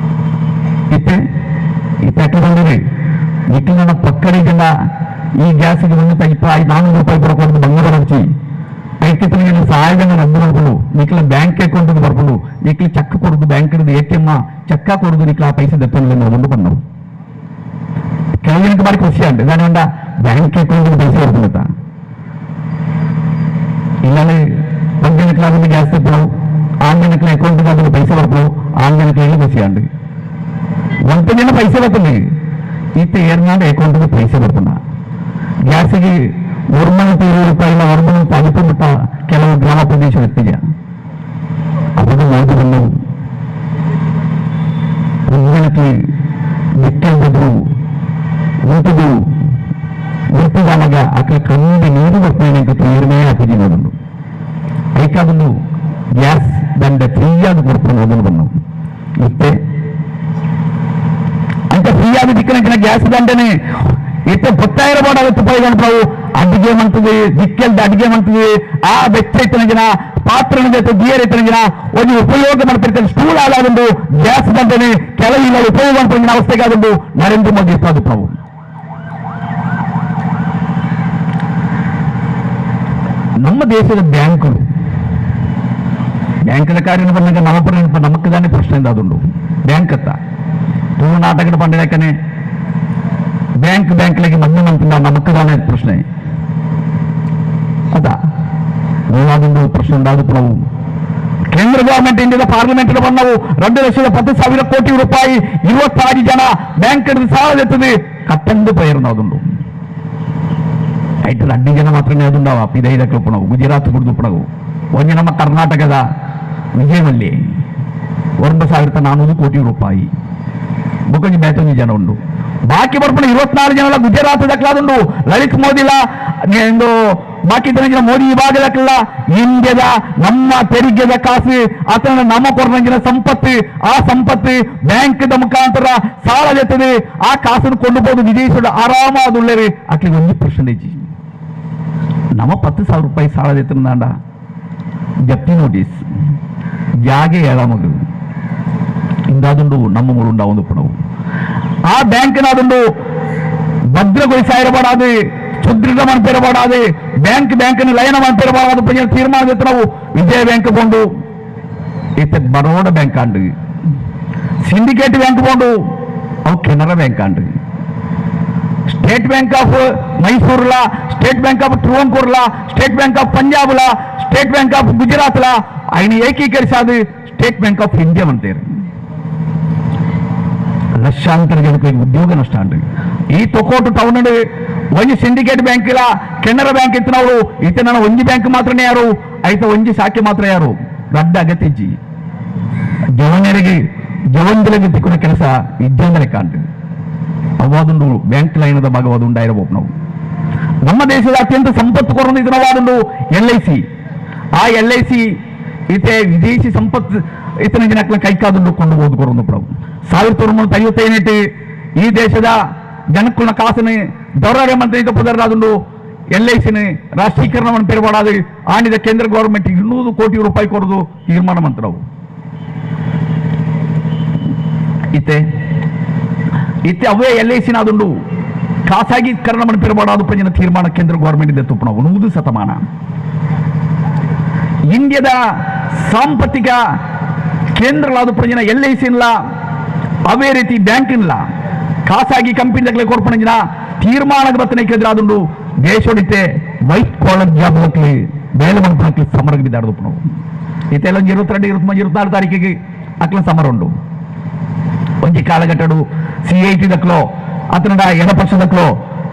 ಇತ್ತೆ ಎಟ್లా ಬಂದಿರಿ ఇట్లా మన పక్కడి కింద ఈ గ్యాస్కి ₹400 కొరకు బంగారం వచ్చి అయితే నేను సహాయంగా రద్దు నీకు ಬ್ಯಾಂಕ್ ಅಕೌಂಟ್ ಬರ್ಕೊಂಡು ನೀಕ್ಲಿ ಚೆಕ್ ಕೊಡುದು ಬ್ಯಾಂಕ್ ATM ಚೆಕ್ಕ ಕೊಡುದು ನೀಕ್ಲ ಆ ಪೈಸೆ ದತ್ತಲ್ಲ ಒಂದು ಬಂದವು ಕೆಲವರಿಗೆ ಬಾರಿ ಖುಷಿ ಅಂತೆ దానివల్ల ಬ್ಯಾಂಕ್ ಅಕೌಂಟ್ ಪೈಸೆ ಬರ್ತದ ಇಲ್ಲೇ పంజనకి గ్యాస్ తెప్పావు ఆన్లైన్కి అకౌంట్ కాదు పైసే పడతావు ఆన్లైన్కి వెళ్ళి ఖుషి అండి వంటనే పైసే పడుతుంది ఇస్తే ఏర్నాడు అకౌంట్కి పైసే పడుతున్నా ಗ್ಯಾಸಿಗೆ ₹120 ವರ್ಷ ಅನುಪಮಟ್ಟ ಕೆಲವು ಗ್ರಾಮ ಪ್ರದೇಶ ವ್ಯಕ್ತಿಗೆ ಅದನ್ನು ನೋಡಿ ಬಂದವು ಪ್ರಜೆಗಳಿಗೆ ನಿತ್ಯಂಬುದು ಉಂಟುದಾನಾಗ ಅక్కడ ಕಣ್ಣಿಗೆ ನೀರು ಬರ್ತೇನೆ ಅಂತ ನೀರನ್ನೇ ಹಾಕಿದ್ದೀನಿ ಅದನ್ನು ಐಕಾದನ್ನು ಗ್ಯಾಸ್ ದಂಡ ಫ್ರೀಯಾಗಿ ಕೊಡ್ತಾನೆ ಅದನ್ನು ಬಂದವು ಮತ್ತೆ ಅಂತ ಫ್ರೀಯಾಗಿ ದಿಕ್ಕಿನ ಗ್ಯಾಸ್ ದಂಡನೆ ಇತ್ತೆ ₹10,000 ಗಂಟವು ಅಡಿಗೆ ಮಾಡ್ತದೆ ದಿಕ್ಕೆಲ್ದ ಅಡಿಗೆ ಮಾಡ್ತದೆ ಆ ಬೆಚ್ಚ ಇತ್ತಿನ ಜನ ಪಾತ್ರನ ಜೊತೆ ಬಿಯರ್ ಇತ್ತಿನ ಜನ ಒಂದು ಉಪಯೋಗ ಮಾಡ್ತಿರ್ತಾರೆ ಸ್ಟೂಲ್ ಆದೊಂದು ಗ್ಯಾಸ್ ದಂಡನೆ ಕೆಲವಿಲ್ಲ ಉಪಯೋಗ ಮಾಡ್ತಿನ ಅವಸ್ಥೆಗೆ ಅದೊಂದು ನರೇಂದ್ರ ಮೋದಿ ಇರ್ತದೆ ನಾವು ನಮ್ಮ ದೇಶದ ಬ್ಯಾಂಕ್ಗಳು ಬ್ಯಾಂಕಿನ ಕಾರ್ಯ ಬಂದಾಗ ನಮಕ್ಕೆ ತಾನೇ ಪ್ರಶ್ನೆ ಅದೊಂದು ಬ್ಯಾಂಕ್ ಅತ್ತ ತುಳುನಾಟಕದ ಪಂಡಕನೆ ಬ್ಯಾಂಕ್ಗಳಿಗೆ ಮಧ್ಯ ಮಂತ್ರಿ ನಮಕ್ಕೆ ತಾನೇ ಪ್ರಶ್ನೆ ಅದ ಅದೊಂದು ಪ್ರಶ್ನೆ ಉಂಟಾದ ನಾವು ಕೇಂದ್ರ ಗವರ್ಮೆಂಟ್ ಇಂಡಿಯಾದ ಪಾರ್ಲಿಮೆಂಟ್ ಬಂದವು ₹2,10,000 ಕೋಟಿ 26 ಜನ ಬ್ಯಾಂಕ್ ಸಾಲ ಎತ್ತದೆ ಕಟ್ಟಂದು ಪೈರ್ನ ಅದೊಂದು ಐಟು 2 ಜನ ಮಾತ್ರನೇ ಅದುಂಡವ 5 ಪುಣವು ಗುಜರಾತ್ ಬಿಡ್ದು ಪುಣವು ಒಂದು ನಮ್ಮ ಕರ್ನಾಟಕದ ವಿಜಯಮಲ್ಲಿ ₹1,400 ಕೋಟಿ ಬುಕ್ಕಂಜಿ ಬೇತೊಂದು ಜನ ಉಂಡು ಬಾಕಿ ಬರ್ಪಣ 24 ಜನ ಗುಜರಾತ್ ದಕ್ಲಾದುಂಡು ಲಲಿತ್ ಮೋದಿಲ ಎಂದು ಬಾಕಿ ಜನ ಮೋದಿ ವಿಭಾಗದಕ್ಕಿಲ್ಲ ಇಂಡಿಯಾದ ನಮ್ಮ ತೆರಿಗೆದ ಕಾಸು ಅಥವಾ ನಮ್ಮ ಕೊರನಂಗಿನ ಸಂಪತ್ತು ಆ ಸಂಪತ್ತು ಬ್ಯಾಂಕ್ದ ಮುಖಾಂತರ ಸಾಲ ಜೊತೆ ಆ ಕಾಸನ್ನು ಕೊಂಡುಬೋದು ವಿದೇಶದ ಆರಾಮಾದುಳ್ಳೇರಿ ಅಟ್ಲಿ 1% ನಮ್ಮ ₹10,000 ಸಾಲ ಜೊತೆಂದಾಂಡ ಜಪ್ತಿ ನೋಟಿಸ್ ಜಾಗೆ ಏಳಾಮದು ಇಂದಾದುಂಡು ನಮ್ಮ ಮೂರುಂಡ ಒಂದು ಪುಣವು ಆ ಬ್ಯಾಂಕಿನಾದುಂಡು ಭದ್ರಗೊಳಿಸಿರಬಾರದು ಸುದೃಢ ಮಾಡ್ತಿರಬಾರದು ಬ್ಯಾಂಕ್ನ ಲಯನ ಮಾಡ್ತಿರಬಾರದು ತೀರ್ಮಾನ ನಾವು ವಿಜಯ ಬ್ಯಾಂಕ್ ಕೊಂಡು ಇತ್ತ Baroda bank and syndicate bank ಕೊಂಡು ಅವು Canara bank and state bank of ಮೈಸೂರ್ಲ ಸ್ಟೇಟ್ ಬ್ಯಾಂಕ್ ಆಫ್ ಟ್ರಿವಂಕೂರ್ಲ ಸ್ಟೇಟ್ ಬ್ಯಾಂಕ್ ಆಫ್ ಪಂಜಾಬ್ಲ ಸ್ಟೇಟ್ ಬ್ಯಾಂಕ್ ಆಫ್ ಗುಜರಾತ್ಲ ఆయన ಏಕೀಕರಿಸಾದು ಸ್ಟೇಟ್ ಬ್ಯಾಂಕ್ ಆಫ್ ಇಂಡಿಯಾ ಅಂತಾರೆ ಲಕ್ಷಾಂತರ ಜನಕ್ಕೆ ಉದ್ಯೋಗ ನಷ್ಟ ಅಂಡ್ರಿ ಈ ತೊಕೋಟು ಟೌನ್ ಒಂಜಿ ಸಿಂಡಿಕೇಟ್ ಬ್ಯಾಂಕ್ ಇಲ್ಲ ಕೆನರಾ ಬ್ಯಾಂಕ್ ಇತ್ತಿನವರು ಇತ್ತೆ ನನ್ನ ಒಂಜಿ ಬ್ಯಾಂಕ್ ಮಾತ್ರನೇ ಯಾರು ಆಯ್ತ ಒಂಜಿ ಶಾಖೆ ಮಾತ್ರ ಯಾರು ದೊಡ್ಡ ಅಗತ್ಯಜ್ಜಿ ಜವನರಿಗೆ ಜವಂಜಲಿಗೆ ತಿಕ್ಕಿನ ಕೆಲಸ ಇದ್ದಂದಲೇ ಕಾಣ್ರಿ ಅವಾದುಂಡು ಬ್ಯಾಂಕ್ ಲೈನದ ಭಾಗವಾದ ಉಂಟಾಯಿರಬಹುದು ನಾವು ನಮ್ಮ ದೇಶದ ಅತ್ಯಂತ ಸಂಪತ್ತು ಕೊರೊಂದು ಇದರವಾದುಂಡು LIC ಆ LIC ಈತೆ ವಿದೇಶಿ ಸಂಪತ್ತು ಇತನ ಜನಕ್ಕೆ ಕೈಕಾದುಂಡು ಕೊಂಡು ಹೋದು ಕೊರೊಂದು ಪ್ರಭು 1957 ಈ ದೇಶದ ಜನಕ್ಕುನ ಕಾಸನ್ನು ದೊರರೆ ಮಂತ್ರಿ ಪುದರಾದುಂಡು LICನ ರಾಷ್ಟ್ರೀಕರಣ ಪೇರ್ಪಾಡಾದು ಆಣಿದ ಕೇಂದ್ರ ಗವರ್ಮೆಂಟ್ ₹200 ಕೋಟಿ ಕೊರದು ತೀರ್ಮಾನ ಮಂತ್ರವು ಇತ್ತೆ ಅವೇ LICನಾದುಂಡು ಖಾಸಗೀಕರಣ ಪೇರ್ಪಾಡಾದು ಪ್ರಜನ ತೀರ್ಮಾನ ಕೇಂದ್ರ ಗವರ್ಮೆಂಟ್ ಇದೆ ತುಪ್ಪಣವು 100 ಶತಮಾನ ಇಂಡಿಯಾದ ಸಾಂಪತ್ತಿಕ ಕೇಂದ್ರಗಳಾದ ಪ್ರಜನ LIC ಇಲ್ಲ ಅವೇ ರೀತಿ ಬ್ಯಾಂಕ್ ಇಲ್ಲ ಖಾಸಗಿ ಕಂಪನಿಗಳಿಗೆ ಕೊಡ್ಪಣ ತೀರ್ಮಾನಕ್ಕೆ ಬತ್ತನಕ್ಕೆ ಎದುರಾದುಂಡು ದೇಶೋಡಿತೆ ವೈಟ್ ಕಾಲರ್ ಜಾಬ್ ಮಕ್ಕಳು ಬೇಲೆ ಮಕ್ಕಳು ಸಮರಕ್ಕೆ ಬಿದ್ದಾಡದು ನಾವು ಇತ್ತೆಲ್ಲ 22, 23, 24 ತಾರೀಕಿಗೆ ಅಕ್ಲ ಸಮರ ಉಂಡು. ಒಂಜಿ ಕಾಲಘಟ್ಟಡು CIT ದಕ್ಲೋ ಅತನಡ ಎಡಪಕ್ಷದಕ್ಲೋ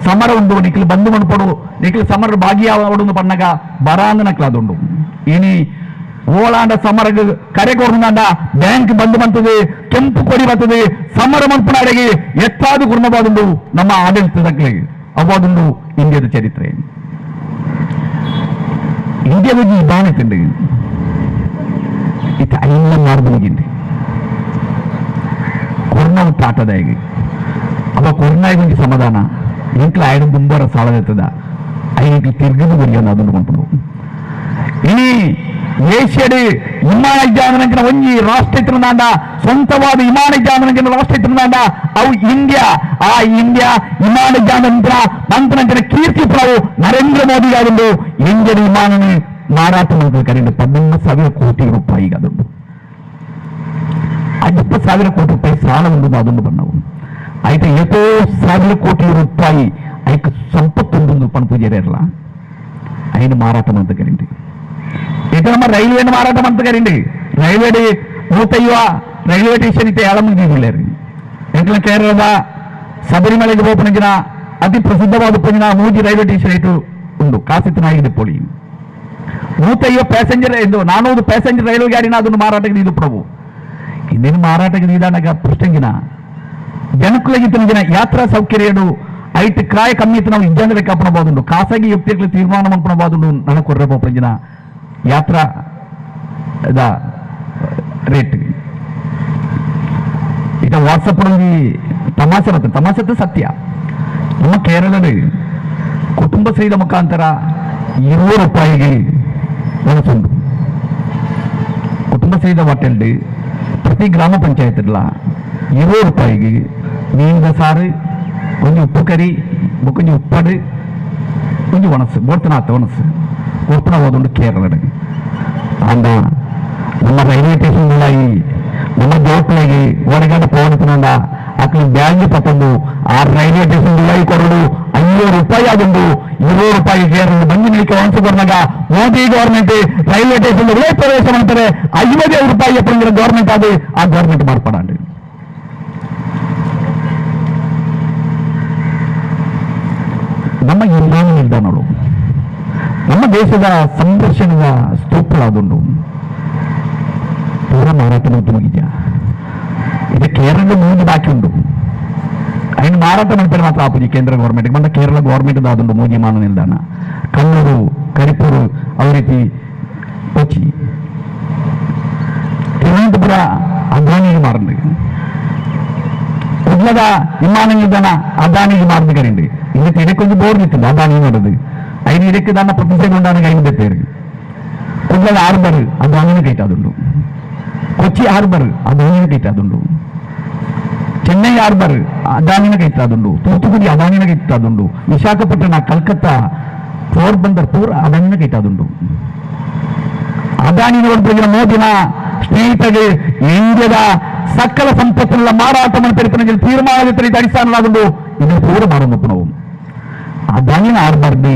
ಸಮರ ಉಂಡು. ನಿಖಿಲ್ ಬಂದು ಮನ್ಪಡು ನಿಖಿಲ್ ಸಮರ ಭಾಗಿಯಾವಡು ಪನ್ನಗ ಬರಾಂದನಕ್ಲ ಅದುಂಡು. ಇನಿ ಓಳಾಂಡ ಸಮರ ಕರೆ ಕೊರ್ನಾಂಡ ಬ್ಯಾಂಕ್ ಬಂದು ಬಂತದೆ, ಕೆಂಪು ಕೊಡಿ ಬರ್ತದೆ, ಸಮರ ಮನ್ಪುನಾಡೆಗೆ ಎತ್ತಾದು ಕುರ್ಮಬಾದುಂಡು ನಮ್ಮ ಆಡಳಿತದಕ್ಕೆ ಅವಾದುಂಡು ಇಂಡಿಯಾದ ಚರಿತ್ರೆ. ಇಂಡಿಯಾದ ಈ ಬಾಣೆತ್ತಂಡು ಇತ್ತು ಐಲ್ಲ ಮಾರ್ಬಲಿಗಿಂದು ಕೊರೋನಾ ತಾಟದಾಗಿ ಅವ ಕೊರೋನಾಗಿ ಸಮಾಧಾನ ಇಂಕ್ಲ ಆಯ್ಡು ಮುಂಬರ ಸಾಲದ ಐದು ತಿರ್ಗಿದು ಬರಿಯೋದು ಅದನ್ನು ಕೊಂಡು ಇನಿ ಏಷ್ಯಡ್ ವಿಮಾನ ವಿಜ್ಞಾನ ಒಂಜಿ ರಾಷ್ಟ್ರ ಇತ್ತಿರುಂದಾಂಡ ಸ್ವಂತವಾದ ವಿಮಾನ ವಿಜ್ಞಾನ ರಾಷ್ಟ್ರ ಇತ್ತಿರುಂದಾಂಡ ಅವು ಇಂಡಿಯಾ ಆ ಇಂಡಿಯಾ ವಿಮಾನ ವಿಜ್ಞಾನ ಮಂತ್ರ ಕೀರ್ತಿ ಪ್ರಾವು ನರೇಂದ್ರ ಮೋದಿ ಆದೊಂದು ಇಂಡಿಯನ್ ವಿಮಾನ ಮಾರಾಟ ಮಾಡಿದ ಕರೆಂಟ್ 11,000 ಕೋಟಿ ರೂಪಾಯಿ ಅದೊಂದು 50,000 ಕೋಟಿ ರೂಪಾಯಿ ಸಾಲ ಉಂಟು ಅದೊಂದು ಬಣ್ಣವು ಆಯ್ತು 100,000 ಕೋಟಿ ರೂಪಾಯಿ ಐಕ್ ಸಂಪತ್ತೊಂದು ಪಣಪೂಜೆರೆ ಇರಲ್ಲ ಐದು ಮಾರಾಟ ಮಂತ ಕರೆಂಟ್ ಈಗ ನಮ್ಮ ರೈಲ್ವೆನ ಮಾರಾಟ ಮಂತ ಕರೆಂಟ್ ರೈಲ್ವೆ 150 ರೈಲ್ವೆ ಸ್ಟೇಷನ್ ಇತ್ತೆ ಯಾಳಮುಗಿದಿಲ್ಲ ರೀ ಎಂಟ್ಲ ಕೇರಳದ ಶಬರಿಮಲೆಗೆ ಹೋಪನಜಿನ ಅತಿ ಪ್ರಸಿದ್ಧವಾದ ಪಂಜಿನ ಮೂಜಿ ರೈಲ್ವೆ ಸ್ಟೇಷನ್ ಇಟ್ಟು ಉಂಟು ಕಾಸಿತ್ತನಾಗಿದೆ ಪೋಳಿ 150 ಪ್ಯಾಸೆಂಜರ್ ಎಂದು 400 ಪ್ಯಾಸೆಂಜರ್ ರೈಲ್ವೆ ಗಾಡಿನ ಅದನ್ನು ಮಾರಾಟಕ್ಕೆ ನೀಡು ಪ್ರಭು ಇನ್ನೇನು ಮಾರಾಟಕ್ಕೆ ನೀಡಾಗ ಪ್ರಶ್ನೆಗಿನ ಜನಕ್ಕುಲಗಿನ ಯಾತ್ರಾ ಸೌಕರ್ಯಡು ಐಟ್ ಕ್ರಾಯ ಕಮ್ಮಿ ಇತ್ತು ನಾವು ಇಜ್ಜಂದ್ರೆ ಕಾಪಣಬಹುದು ಖಾಸಗಿ ವ್ಯಕ್ತಿಗಳು ತೀರ್ಮಾನ ಮಾಡ್ಕೊಳಬಹುದು ನನಗೆ ಕೊರ್ರೆ ಪ್ರಜನ ಯಾತ್ರಾ ರೇಟ್ ಈಗ ವಾಟ್ಸಪ್ ತಮಾಷೆ ಸತ್ಯ ನಮ್ಮ ಕೇರಳದಲ್ಲಿ ಕುಟುಂಬ ಶ್ರೀದ ಮುಖಾಂತರ 20 ರೂಪಾಯಿಗೆ ಮನಸ್ಸುಂಡು ಕುಟುಂಬ ಶ್ರೀದ ಹೋಟೆಲ್ ಪ್ರತಿ ಗ್ರಾಮ ಪಂಚಾಯತ್ 20 ರೂಪಾಯಿಗೆ ಮೀನಿನ ಸಾರು ಒಂದು ಉಪ್ಪು ಕರಿ ಬೊಕೊಂಜಿ ಉಪ್ಪಡು ಒಂದು ಒಣಸು ಬೋಡ್ತನಾಥ ಒಣಸು ಉಪ್ಪನ ಹೋದುಂಡು ಕೇರಳಕ್ಕೆ ಅಂದ ನಮ್ಮ ರೈಲ್ವೆ ಸ್ಟೇಷನ್ ನಮ್ಮ ಜೋಟ್ಲಾಗಿ ಒಳಗಡೆ ಪೋಣತನಂದ ಅಕ್ಲ ಬ್ಯಾಗ್ ಪತ್ತೊಂದು ಆ ರೈಲ್ವೆ ಸ್ಟೇಷನ್ ಕೊರಡು 500 ರೂಪಾಯಿ ಆದುಂಡು 20 ರೂಪಾಯಿ ಕೇರಳ ಬಂದು ನಿಲ್ಕೆ ಒಣಸು ಬಂದಾಗ ಮೋದಿ ಗೌರ್ಮೆಂಟ್ ರೈಲ್ವೆ ಸ್ಟೇಷನ್ ಪ್ರವೇಶ ಮಾಡ್ತಾರೆ 50 ರೂಪಾಯಿ ಪಂದಿರ ಗೌರ್ಮೆಂಟ್ ಅದು ಆ ಗೌರ್ಮೆಂಟ್ ಮಾರ್ಪಡಾಂಡು ನಮ್ಮ ವಿಮಾನ ನಿಲ್ದಾಣಗಳು ನಮ್ಮ ದೇಶದ ಸಂರಕ್ಷಣೆಯ ಸ್ತೂಪಗಳಾದುಂಡು ಪೂರ ಮಾರಾಟ ಮಂತು ಮುಗಿದ್ಯಾ ಇದು ಕೇರಳ ಮೂಜಿ ಬಾಕಿ ಉಂಟು അതിന് മാറാത്ത മത്സരം മാത്രം ആപ്പുജി കേന്ദ്ര ഗവൺമെന്റ് ಬಂದ ಕೇರಳ ಗವರ್ಮೆಂಟ್ ಆದುಂಡು ಮೂಜಿ ವಿಮಾನ ನಿಲ್ದಾಣ ಕಣ್ಣೂರು ಕರಿಪೂರು ಅವ ರೀತಿ ಕೊಚ್ಚಿ ತಿರುವನಂತಪುರ ಅದಾನಿಗೆ ಮಾರಂದು ಉದ್ಲದ ವಿಮಾನ ನಿಲ್ದಾಣ ಅದಾನಿಗೆ ಮಾರಂದು ಕರೆಂಡು ಇದಕ್ಕೆ ಇದಕ್ಕೊಂದು ಬೋರ್ಡ್ ನಿಂತಿಲ್ಲ ಅದಾನಿ ನೋಡೋದು ಐದು ಇದಕ್ಕೆ ದಾನ ಪ್ರತಿಸೆಗೊಂಡಾಗ ಐದು ಬೆತ್ತೇರು ಉದ್ಲದ ಹಾರ್ಬರ್ ಅದಾನಿನ ಕೈಟಾದುಂಡು ಕೊಚ್ಚಿ ಹಾರ್ಬರ್ ಅದಾನಿನ ಕೈಟಾದುಂಡು ಚೆನ್ನೈ ಹಾರ್ಬರ್ ಅದಾನಿನ ಕೈತಾದುಂಡು ತೂತುಕುಡಿ ಅದಾನಿನ ಕೈತಾದುಂಡು ವಿಶಾಖಪಟ್ಟಣ ಕಲ್ಕತ್ತಾ ಪೋರ್ಬಂದರ್ ಪೂರ ಅದಾನಿನ ಕೈತಾದುಂಡು ಅದಾನಿ ನೋಡಿದ್ರೆ ಮೋದಿನ ಸ್ನೇಹಿತರಿಗೆ ಇಂಡಿಯಾದ ಸಕಲ ಸಂಪತ್ತಿನ ಮಾರಾಟ ಮಾಡ್ತಿರ್ತಾನೆ ತೀರ್ಮಾನದ ಅಡಿസ്ഥാನವಾದುಂಡು ಇದು ಪೂರ ಮಾಡೋದು ನಾವು ಅದಾನಿನ ಹಾರ್ಬರ್ದು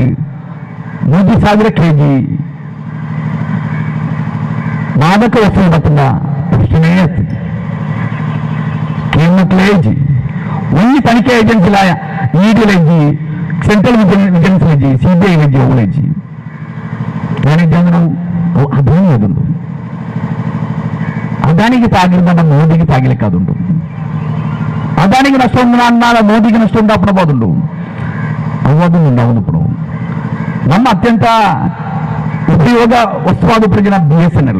3,000 kg ಮಾದಕ ವಸ್ತುಗಳು ಬರ್ತದ ಪ್ರಶ್ನೆ ಕೇಮಕ್ಲೇಜಿ ಒಂದು ತನಿಖೆ ಏಜೆನ್ಸಿಲ ಇಡಿಲೆಜ್ಜಿ ಸೆಂಟ್ರಲ್ ವಿಜಿಲೆನ್ಸ್ ಲೆಜ್ಜಿ CBI ಲೆಜ್ಜಿ ಅವುಲೆಜ್ಜಿ ಏನಿದ್ದಂದ್ರು ಅದಾನಿ ಅದೊಂದು ಅದಾನಿಗೆ ತಾಗಿರ್ದ ಮೋದಿಗೆ ತಾಗಿಲಿಕ್ಕೆ ಅದುಂಟು ಅದಾನಿಗೆ ನಷ್ಟ ಉಂಟು ನಾನು ಮೋದಿಗೆ ನಷ್ಟ ಉಂಟಾಪಡಬಹುದುಂಟು ಅವದು ಉಂಟಾವುದು ನಮ್ಮ ಅತ್ಯಂತ ಉಪಯೋಗ ವಸ್ತುವಾದ ಪ್ರಜನ BSNL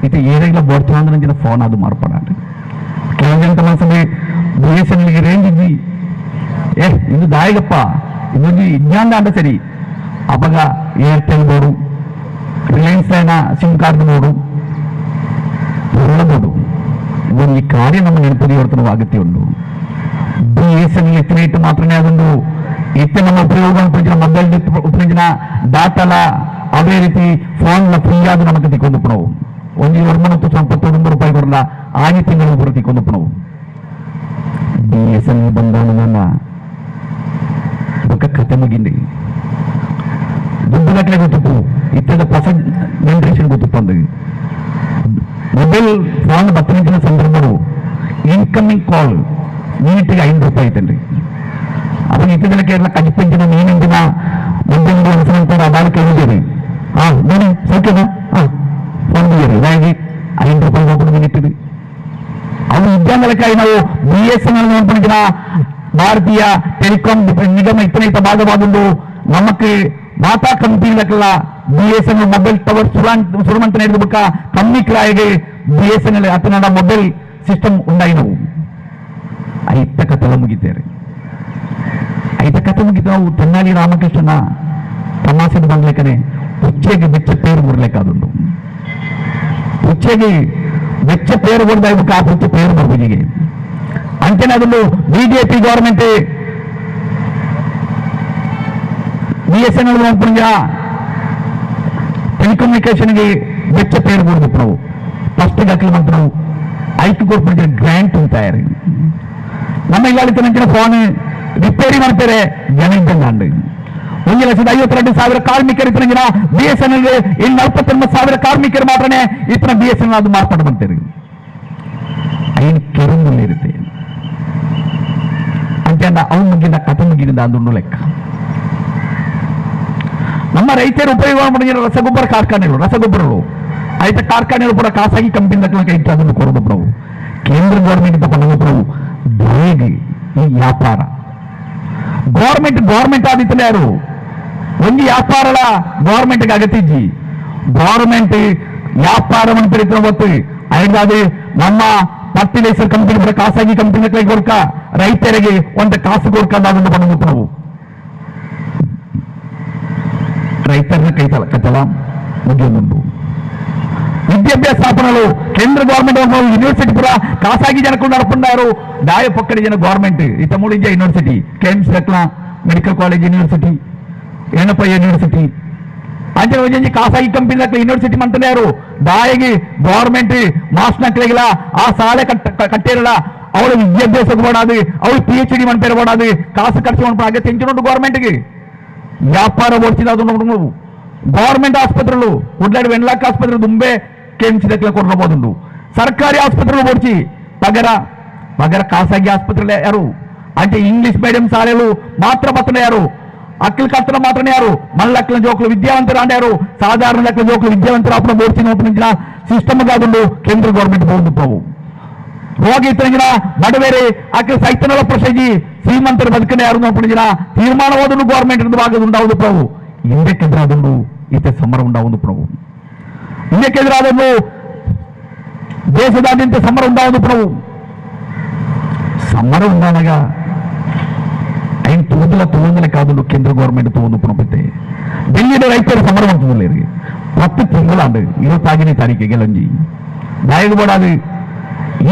ಇದು ಏರಿಯಾಗಳ ಬೋಡ್ತಾಂದ್ರೆ ಫೋನ್ ಅದು ಮಾರ್ಪಡಾಂಡು ಕೆಲವೊಂದು ಮನಸ್ಸಲ್ಲಿ BSNLಗೆ ರೇಂಜ್ ಇದ್ದಿ ಇದು ದಾಯಿಗಪ್ಪ ಇದೊಂದು ವಿಜ್ಞಾನ ಅಂಡ ಸರಿ ಅವಾಗ ಏರ್ಟೆಲ್ ಬೋರ್ಡು ರಿಲಯನ್ಸ್ అయిన ಸಿಮ್ ಕಾರ್ಡ್ ಬೋರ್ಡು ಬೋರ್ಡು ಇದೊಂದು ಈ ಕಾರ್ಯ ನಮ್ಮ ನೆನಪು ಅಗತ್ಯ ಉಂಟು BSNL ಎತ್ತಿನ ಮಾತ್ರನೇ ಅದೊಂದು ಇತ್ತೆ ನಮ್ಮ ಉಪಯೋಗ ಮೊಬೈಲ್ ಉಪಯೋಗ ಡಾಟಾಲ ಅದೇ ರೀತಿ ಫೋನ್ ಫ್ರೀ ಆದ ನಮಗೆ ತಿಕ್ಕೊಂಡು ನಾವು ಒಂದು 290 ರೂಪಾಯಿ ಕೊಡಲ್ಲ ಆಗಿ ತಿಂಗಳು ಬರೋ ತಿಕ್ಕೊಂಡು ನಾವು BSNL ಬಂದ ಕತೆ ಮುಗಿಂಡಿ ದುಡ್ಡುಗಟ್ಟಲೆ ಗೊತ್ತಿಪ್ಪು ಇತ್ತದ ಹೊಸ ಜನರೇಷನ್ ಗೊತ್ತಿಪ್ಪಂದು ಮೊಬೈಲ್ ಫೋನ್ ಬತ್ತನಿಂಚಿನ ಸಂದರ್ಭಗಳು ಇನ್ಕಮಿಂಗ್ ಕಾಲ್ ಮಿನಿಟ್ಗೆ ₹5 ಐತನ್ರಿ ಅದನ್ನ ಇತ್ತದಕ್ಕೆ ಎಲ್ಲ ಕಜಿಪಂಚಿನ ಮೀನಿಂದಿನ ಮುಂದಿನ ಅಂತಾರೆ ಅದಾಳಕ್ಕೆ ಹೇಳಿದ್ದೀರಿ ನೋಡಿ ಸೌಖ್ಯದ ಫೋನ್ ಬಿದ್ದೀರಿ ಇದಾಗಿ ₹5 ಹೋಗ್ಬಿಟ್ಟು ಮಿನಿಟ್ರಿ ಅವು ಇದ್ದಂಗಲಕ್ಕಾಗಿ ನಾವು BSNL ನೋಡ್ಕೊಂಡಿನ ಭಾರತೀಯ ಟೆಲಿಕಾಂ ನಿಗಮ ಇತನೈತ ಭಾಗವಾದೊಂದು ನಮಗೆ ಮಾತಾ ಕಂಪನಿಗಳಕ್ಕೆಲ್ಲ BSNL ಮೊಬೈಲ್ ಟವರ್ ಸುರಮಂತ ನಡೆದ ಕಮ್ಮಿಕ್ರಾಯಿಗೆ BSNL ಅತನಡ ಮೊಬೈಲ್ ಸಿಸ್ಟಮ್ ಉಂಟಾಗಿ ನಾವು ಐತ ಕಥೆ ಮುಗಿತೇವೆ ಐತ ಕಥೆ ಮುಗಿತು ನಾವು ತೆನ್ನಾಲಿ ರಾಮಕೃಷ್ಣನ ತಮಾಸೆದು ಬಂದ್ಲೆಕ್ಕನೆ ಉಚ್ಚೆಗೆ ಬೆಚ್ಚ ಪೇರು ಬರಲೇಕಾದುಂಟು ಉಚ್ಚೆಗೆ వెచ్చ పేరు కూడా కాకపోతే పేరు మరుగుజిಗೆ అంతేనా ಅದನ್ನು ಬಿಜೆಪಿ ಗವರ್ಮೆಂಟ್ BSNL ನೋಡ್ಕೊಂಡ ಟೆಲಿಕಮ್ಯುನಿಕೇಶನ್ಗೆ వెచ్చ పేరు ಕೊಡ್ಬೇಕು ನಾವು ಫಸ್ಟ್ ದಾಖಲೆ ಮಾಡ್ತೀವಿ ನಾವು ಐದು ಕೊಡ್ಬಿಟ್ಟು ಗ್ರಾಂಟ್ ಅಂತಾರೆ ನಮ್ಮ ಇಲ್ಲಾಳಿತ ನಂಚಿನ ಫೋನ್ ರಿಪೇರಿ ಮಾಡ್ತಾರೆ ಜನ ಇದ್ದಂಗ 1,52,000 ಕಾರ್ಮಿಕರು ಇತನ BSNL ಇನ್ನು 49,000 ಕಾರ್ಮಿಕರು ಮಾತ್ರನೇ ಇತನ BSNL ಅದು ಮಾರ್ಪಾಡು ಮಾಡ್ತಾರೆ ಐದು ಕೆರಂದಲ್ಲಿ ಇರುತ್ತೆ ಅಂತ ಅವ್ನು ಮುಗಿದ ಕಥೆ ಮುಗಿದ ಅದೊಂದು ಲೆಕ್ಕ ನಮ್ಮ ರೈತರು ಉಪಯೋಗ ಮಾಡಿರೋ ರಸಗೊಬ್ಬರ ಕಾರ್ಖಾನೆಗಳು ರಸಗೊಬ್ಬರಗಳು ಆಯ್ತಾ ಕಾರ್ಖಾನೆಗಳು ಕೂಡ ಖಾಸಗಿ ಕಂಪನಿ ಇಟ್ಟು ಅದನ್ನು ಕೊಡೋದು ನಾವು ಕೇಂದ್ರ ಗೌರ್ಮೆಂಟ್ ತಗೊಂಡು ಬೇಗ ಈ ವ್ಯಾಪಾರ ಗೌರ್ಮೆಂಟ್ ಆದಿತ್ತಲ್ಲ ಯಾರು ಒಂದು ವ್ಯಾಪಾರಗಳ ಗೌರ್ಮೆಂಟ್ಗೆ ಅಗತ್ಯಜ್ಜಿ ಗೌರ್ಮೆಂಟ್ ವ್ಯಾಪಾರ ಮಂತ್ರಿತ್ವ ಗೊತ್ತು ಹಾಗಾಗಿ ನಮ್ಮ ಫರ್ಟಿಲೈಸರ್ ಕಂಪನಿ ಕೂಡ ಖಾಸಗಿ ಕಂಪನಿಗಳಿಗೆ ಕೊಡ್ಕ ರೈತರಿಗೆ ಒಂದು ಕಾಸು ಕೊಡ್ಕೊಂಡು ಬಂದ್ಬಿಟ್ಟು ನಾವು ರೈತರನ್ನ ಕೈತಲ ಮುಗಿಯೊಂದುಂಟು ವಿದ್ಯಾಭ್ಯಾಸ ಸ್ಥಾಪನಗಳು ಕೇಂದ್ರ ಗೌರ್ಮೆಂಟ್ ಯೂನಿವರ್ಸಿಟಿ ಪೂರ ಖಾಸಗಿ ಜನಗಳು ನಡ್ಕೊಂಡಾರು ದಾಯ ಪಕ್ಕಡಿ ಜನ ಗೌರ್ಮೆಂಟ್ ಇತ್ತ ಮೂಡಿಂಜ university KIMS medical college university ಏನಪ್ಪ ಯೂನಿವರ್ಸಿಟಿ ಅಂಚೆ ಖಾಸಗಿ ಕಂಪನಿ ಯೂನಿವರ್ಸಿಟಿ ಮಂತಲೇ ಯಾರು ದಾಯಿಗೆ ಗೌರ್ಮೆಂಟ್ ಮಾಸ್ ನಕ್ಲಿಗಿಲ್ಲ ಆ ಸಾಲೆ ಕಟ್ಟಿರಲ್ಲ ಅವಳು ವಿದ್ಯಾಭ್ಯಾಸ ಕೊಡೋದು ಅವಳು PhD ಮಾಡ್ತಾರೆ ಕೊಡೋದು ಕಾಸು ಖರ್ಚು ಮಾಡ್ಕೊಂಡು ಹಾಗೆ ತೆಂಚುಂಟು ಗೌರ್ಮೆಂಟ್ಗೆ ವ್ಯಾಪಾರ ಓಡಿಸಿದ ಅದು ನೋಡು ನಾವು ಗೌರ್ಮೆಂಟ್ ಆಸ್ಪತ್ರೆಗಳು ಉಡ್ಲಾಡಿ ವೆನ್ಲಾಕ್ ಆಸ್ಪತ್ರೆ ದುಂಬೆ KIMS ಕೊಡಬಹುದು ಸರ್ಕಾರಿ ಆಸ್ಪತ್ರೆಗಳು ಓಡಿಸಿ ಪಗರ ಖಾಸಗಿ ಆಸ್ಪತ್ರೆ ಯಾರು అంటే ఇంగ్లీష్ మీడియం శాలలు మాత్రం బతనే యారు అక్కలు కత్తన మాత్రమే యారు మల్లక్కల జోకులు విద్యావంతులు అంటారు సాధారణ లెక్కల జోకులు విద్యావంతులు అప్పుడు మోర్చిన ఓపెనించిన సిస్టమ్ కాదు కేంద్ర గవర్నమెంట్ పోదు పోవు ರೋಗಿ ಇತ್ತಂಗಿನ ಬಡವೇರಿ ಆಕೆ ಸೈತನಲ ಪ್ರಸೇಜಿ ಶ್ರೀಮಂತರ ಬದುಕನೆ ಯಾರು ನೋಡಿನ ತೀರ್ಮಾನವಾದನು ಗೌರ್ಮೆಂಟ್ ಭಾಗದ ಉಂಟಾವುದು ಪ್ರಭು ಹಿಂದಕ್ಕೆದುರಾದನು ಈತ ಸಮರ ಉಂಟಾವುದು ಪ್ರಭು ಹಿಂದಕ್ಕೆದುರಾದನು ದೇಶದಾದ್ಯಂತ ಸಮರ ಉಂಟಾವುದು ಪ್ರಭು ಸಮರ ಉಂಟಾದಾಗ ఆయన తూదలే కాదు కేంద్ర గవర్నమెంట్ తోందు పునపతే ఢిల్లీలో రైతులు సమరం అవుతుంది 10 ತಿಂಗಳು 25ನೇ ತಾರೀಕಿಗೆ ಗೆಲಂಜಿ ನಾಯಕಬೋಡಾದು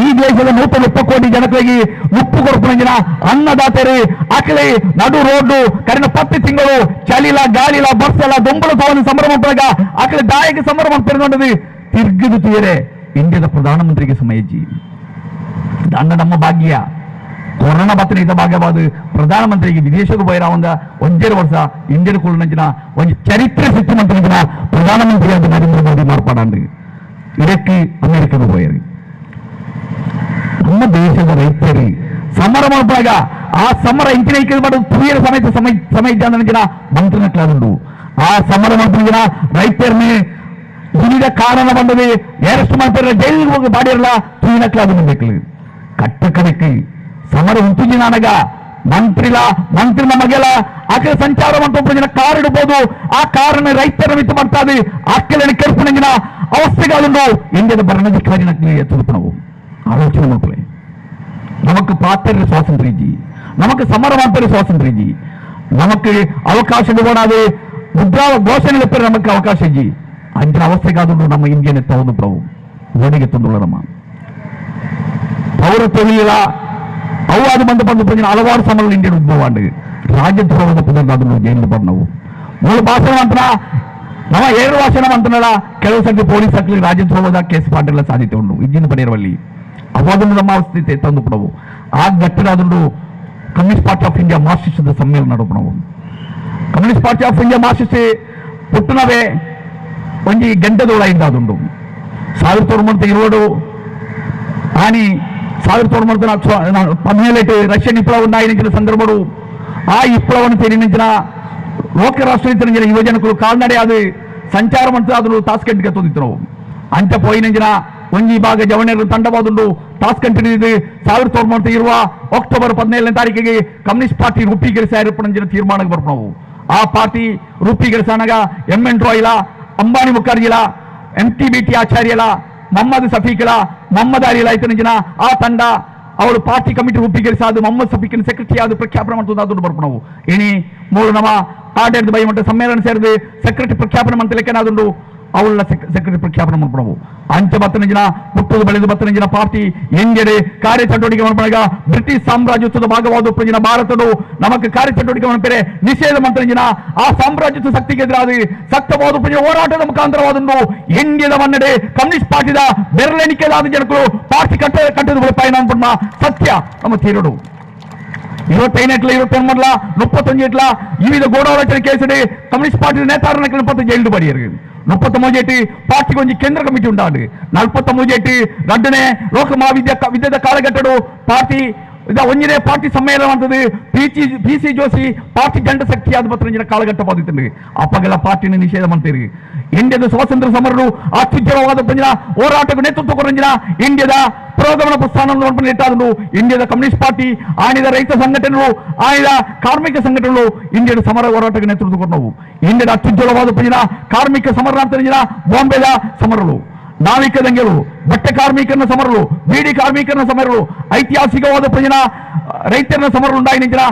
ಈ ದೇಶದ 130 ಕೋಟಿ ಜನತೆಗೆ ಉಪ್ಪು ಕೊರಪುನಂಜಿನ ಅನ್ನದಾತರು ಆಕಲೆ ನಡು ರೋಡ್ಡು ಕರಿನ 10 ತಿಂಗಳು ಚಲಿಲ ಗಾಳಿಲ ಬಸ್ಸೆಲ್ಲ ದೊಂಬಳ ತಗೊಂಡು ಸಂಭ್ರಮ ಪಡಗ ಆಕಲೆ ದಾಯಕ ಸಂಭ್ರಮ ಪಡೆದು ತಿರ್ಗಿದು ತೀರೆ ಇಂಡಿಯಾದ ಪ್ರಧಾನಮಂತ್ರಿಗೆ ಸಮಯಜ್ಜಿ ದಂಡ ನಮ್ಮ ಭಾಗ್ಯ ಕೊರೋನಾ ಬತ್ತನ ಇದ್ದ ಭಾಗವಾದ ಪ್ರಧಾನಮಂತ್ರಿಗೆ ವಿದೇಶಕ್ಕೆ ಬೈರ ಒಂದೇ ವರ್ಷ ಇಂಡಿಯನ್ ಕುಳ್ಳಂಚಿನ ಒಂದು ಚರಿತ್ರೆ ಸೃಷ್ಟಿ ಮಂತ್ರಿನ ಪ್ರಧಾನಮಂತ್ರಿ ಅಂತ ನರೇಂದ್ರ ಮೋದಿ ಮಾರ್ಪಾಡಂಡು ಇದಕ್ಕೆ ಅಮೆರಿಕಕ್ಕೆ ಹೋಯರಿ ನಮ್ಮ ದೇಶದ ರೈತರಿ ಸಮರ ಮಾಡುವಾಗ ಆ ಸಮರ ಇಂಚಿನ ಮಾಡೋದು ತುರಿಯರ ಸಮೇತ ಸಮಯ ಜನ ಮಂತ್ರಿನ ಕ್ಲಾದುಂಡು ಆ ಸಮರ ಮಂತ್ರಿನ ರೈತರನ್ನೇ ತುರಿದ ಕಾರಣ ಬಂದದೆ ಅರೆಸ್ಟ್ ಮಾಡ್ತಾರ ಜೈಲಿಗೆ ಹೋಗಿ ಬಾಡಿರಲ್ಲ ತುರಿನ ಕ್ಲಾದು ಬೇಕು ಕಟ್ಟಕಡೆಕ್ಕೆ ಸಮರ ಉಂಟುಜಿ ನನಗ ಮಂತ್ರಿ ನಮಗೆಲ್ಲ ಆಕೆ ಸಂಚಾರ ಮಂತ್ರ ಕಾರ್ ಇಡಬಹುದು ಆ ಕಾರನ್ನ ರೈತರ ಮಿತ್ತು ಮಾಡ್ತಾದೆ ಆಕೆಲ್ಲ ಕೆರ್ಪುನಂಗಿನ ಅವಸ್ಥೆಗಳು ಇಂಡಿಯಾದ ಭರಣಾಧಿಕಾರಿನ ಎತ್ತುದು ನಾವು ಆಲೋಚನೆ ಮಾಡ್ಕೊಳ್ಳಿ ನಮಕ್ ಪಾತ್ರ ಸ್ವಾತಂತ್ರ್ಯ ಇಜ್ಜಿ ನಮಕ್ ಸಮರ ಮಾಡ್ತಾರೆ ಸ್ವಾತಂತ್ರ್ಯ ಇಜ್ಜಿ ನಮಕ್ ಅವಕಾಶ ಇಡೋಣಾದೆ ಮುದ್ರಾ ಘೋಷಣೆ ಇರ್ತಾರೆ ನಮಕ್ ಅವಕಾಶ ಇಜ್ಜಿ ಅಂಚಿನ ಅವಸ್ಥೆಗಾದ್ರು ನಮ್ಮ ಇಂಡಿಯನ್ ಎತ್ತವನು ಪ್ರಭು ಗೋಡೆಗೆ ತಂದುಳ್ಳ ನಮ್ಮ ಪೌರತ್ವವಿಲ್ಲ ಅವು ಅದು ಬಂದು ಹಲವಾರು ಸಮರಗಳು ಇಂಡಿಯನ್ ಉದ್ಭವ ರಾಜದ್ರೋಹದ ಪುನರ್ದಾದ್ರು ಜೈಲು ಬಂದು ನಾವು ಮೂಲ ಭಾಷಣ ಮಂತ್ರ ನಮ್ಮ 2 ಭಾಷಣ ಮಂತ್ರನಲ್ಲ ಕೆಲವು ಸಂಖ್ಯೆ ಪೊಲೀಸ್ ಹಾಕಲಿ ರಾಜದ್ರೋಹದ ಕೇಸ್ ಪಾಟೆಲ್ಲ ಸಾಧ್ಯತೆ ಉಂಟು ಇಜ್ಜಿನ ಪಡೆಯರಲ್ಲಿ ಅವಾದನ್ನು ನಮ್ಮ ಅವಸ್ಥೆ ತಂದು ಬಿಡವು ಆ ಗಟ್ಟರಾದ್ರು communist party of India Marxist ಸಮ್ಮೇಳನ ನಡುವು ನಾವು communist party of India Marxist ಪುಟ್ಟನವೇ ಒಂಜಿ ಗಂಟೆದೋಳಾಯಿಂದ ಅದುಂಡು 1920 ಆನಿ 1917 ರಷ್ಯನ್ ವಿಪ್ಲವ ಉಂಟಾಯಿನ ಸಂದರ್ಭಡು ಆ ವಿಪ್ಲವವನ್ನು ಸೇರಿನ ಲೋಕ ರಾಷ್ಟ್ರೀಯ ಯುವಜನಕರು ಕಾಲ್ನಡೆ ಅದು ಸಂಚಾರ ಮಾಡ್ತಾ ತಾಸ್ಕೆಂಟ್ಗೆ ತೊಂದಿತ್ತು ನಾವು ಅಂಚ ಪೋಯಿನ ಒಂಜಿ ಭಾಗ ಜವಣರು ತಂಡವಾದುಂಡು ತಾಸ್ಕೆಂಟ್ 1920 ಅಕ್ಟೋಬರ್ 17ನೇ ತಾರೀಕಿಗೆ ಕಮ್ಯುನಿಸ್ಟ್ ಪಾರ್ಟಿ ರೂಪೀಕರಿಸಿನ ತೀರ್ಮಾನಕ್ಕೆ ಬರ್ಪ ನಾವು ಆ ಪಾರ್ಟಿ ರೂಪೀಕರಿಸಾನಾಗ ಎನ್ ರಾಯ್ಲ ಅಂಬಾನಿ ಮುಖರ್ಜಿಲ MTBT ಆಚಾರ್ಯಲ ಮೊಹಮ್ಮದ್ ಸಫೀಕ್ಲ ಮೊಹಮ್ಮದ್ ಅಲಿಲ ಆಯ್ತು ಆ ತಂಡ ಅವಳು ಪಾರ್ಟಿ ಕಮಿಟಿ ರೂಪೀಕರಿಸಾದು ಮೊಹಮ್ಮದ್ ಸಫೀಕ್ನ ಸೆಕ್ರೆಟರಿ ಆದ ಪ್ರಖ್ಯಾಪನೆ ಮಾಡ್ತದೆ ಬರ್ಪ ನಾವು ಏನಿ ಮೂರು ನಮ್ಮ ಆಡಳಿತ ಬೈಮಟ್ಟ ಸಮ್ಮೇಳನ ಸೇರಿದು ಸೆಕ್ರೆಟರಿ ಪ್ರಖ್ಯಾಪನೆ ಮಂತಲೆಕ್ಕೇನಾದುಂಡು ಅವಳ ಸೆಕ್ರೆಟರಿ ಪ್ರಖ್ಯಾಪನೆ ಮಾಡ್ಕೊಳವು ಅಂಚ ಬತ್ತನ ಜನ ಹುಟ್ಟುದು ಬೆಳೆದು ಬತ್ತನ ಜನ ಪಾರ್ಟಿ ಎಂಗೆಡೆ ಕಾರ್ಯಚಟುವಟಿಕೆ ಮಾಡ್ಕೊಂಡಾಗ ಬ್ರಿಟಿಷ್ ಸಾಮ್ರಾಜ್ಯತ್ವದ ಭಾಗವಾದ ಜನ ಭಾರತಡು ನಮಗೆ ಕಾರ್ಯಚಟುವಟಿಕೆ ಮಾಡ್ತಾರೆ ನಿಷೇಧ ಮಂತ್ರ ಜನ ಆ ಸಾಮ್ರಾಜ್ಯತ್ವ ಶಕ್ತಿಗೆ ಎದುರಾದ ಸಕ್ತವಾದ ಹೋರಾಟದ ಮುಖಾಂತರವಾದನ್ನು ಎಂಗೆದ ಮನ್ನಡೆ ಕಮ್ಯುನಿಸ್ಟ್ ಪಾರ್ಟಿದ ಬೆರಳೆಣಿಕೆದಾದ ಜನಗಳು ಪಾರ್ಟಿ ಕಟ್ಟದ ಉಳಿಪಾಯನ ಅನ್ಕೊಂಡ ಸತ್ಯ ನಮ್ಮ ತೀರಡು 25 21 31 ವಿವಿಧ ಗೂಢಾಲೋಚನೆ ಕೇಸಡಿ ಕಮ್ಯುನಿಸ್ಟ್ ಪಾರ್ಟಿ ನೇತಾರನ 40 ಬಡಿಯರು 38 ಪಾರ್ಟಿಗೆ ಒಂದು ಕೇಂದ್ರ ಕಮಿಟಿ ಉಂಟಾಡು 43 ಗಡ್ಡನೆ ಲೋಕ ಮಹಾವಿದ್ಯಾದ ಕಾಲಘಟ್ಟಡು ಪಾರ್ಟಿ ಒಂಜನೇ ಪಾರ್ಟಿ ಸಮ್ಮೇಳನ ಅಂತದ್ದು PC ಜೋಶಿ ಪಾರ್ಟಿ ಜಂಡ ಶಕ್ತಿಯಾದ ಪತ್ರ ಕಾಲಘಟ್ಟ ಬಾಧಿತಂಡು ಅಪ್ಪಗೆಲ್ಲ ಪಾರ್ಟಿನ ನಿಷೇಧ ಮಾಡ್ತೀರಿ ಇಂಡಿಯಾದ ಸ್ವಾತಂತ್ರ್ಯ ಸಮರರು ಅತ್ಯುಜ್ವಲವಾದ ಪಂಜನ ಹೋರಾಟಕ್ಕೆ ನೇತೃತ್ವ ಕೊರಂಜಿನ ಇಂಡಿಯಾದ ಪುರೋಗಮನ ಪ್ರಸ್ಥಾನವನ್ನು ಇಟ್ಟಾದನು ಇಂಡಿಯಾದ ಕಮ್ಯುನಿಸ್ಟ್ ಪಾರ್ಟಿ ಆಣಿದ ರೈತ ಸಂಘಟನೆಗಳು ಆಣಿದ ಕಾರ್ಮಿಕ ಸಂಘಟನೆಗಳು ಇಂಡಿಯಾದ ಸಮರ ಹೋರಾಟಕ್ಕೆ ನೇತೃತ್ವ ಕೊಟ್ಟವು ಇಂಡಿಯಾದ ಅತ್ಯುಜ್ವಲವಾದ ಪಂಜನ ಕಾರ್ಮಿಕ ಸಮರ ಅಂತ ಬಾಂಬೆದ ಸಮರಗಳು ನಾವಿಕ ದಂಗೆಗಳು ಬಟ್ಟೆ ಕಾರ್ಮಿಕರನ್ನ ಸಮರಗಳು ಬೀಡಿ ಕಾರ್ಮಿಕರನ್ನ ಸಮರಗಳು ಐತಿಹಾಸಿಕವಾದ ಪಂಜನ ರೈತರನ್ನ ಸಮರಗಳು ಉಂಟಾಯಿನ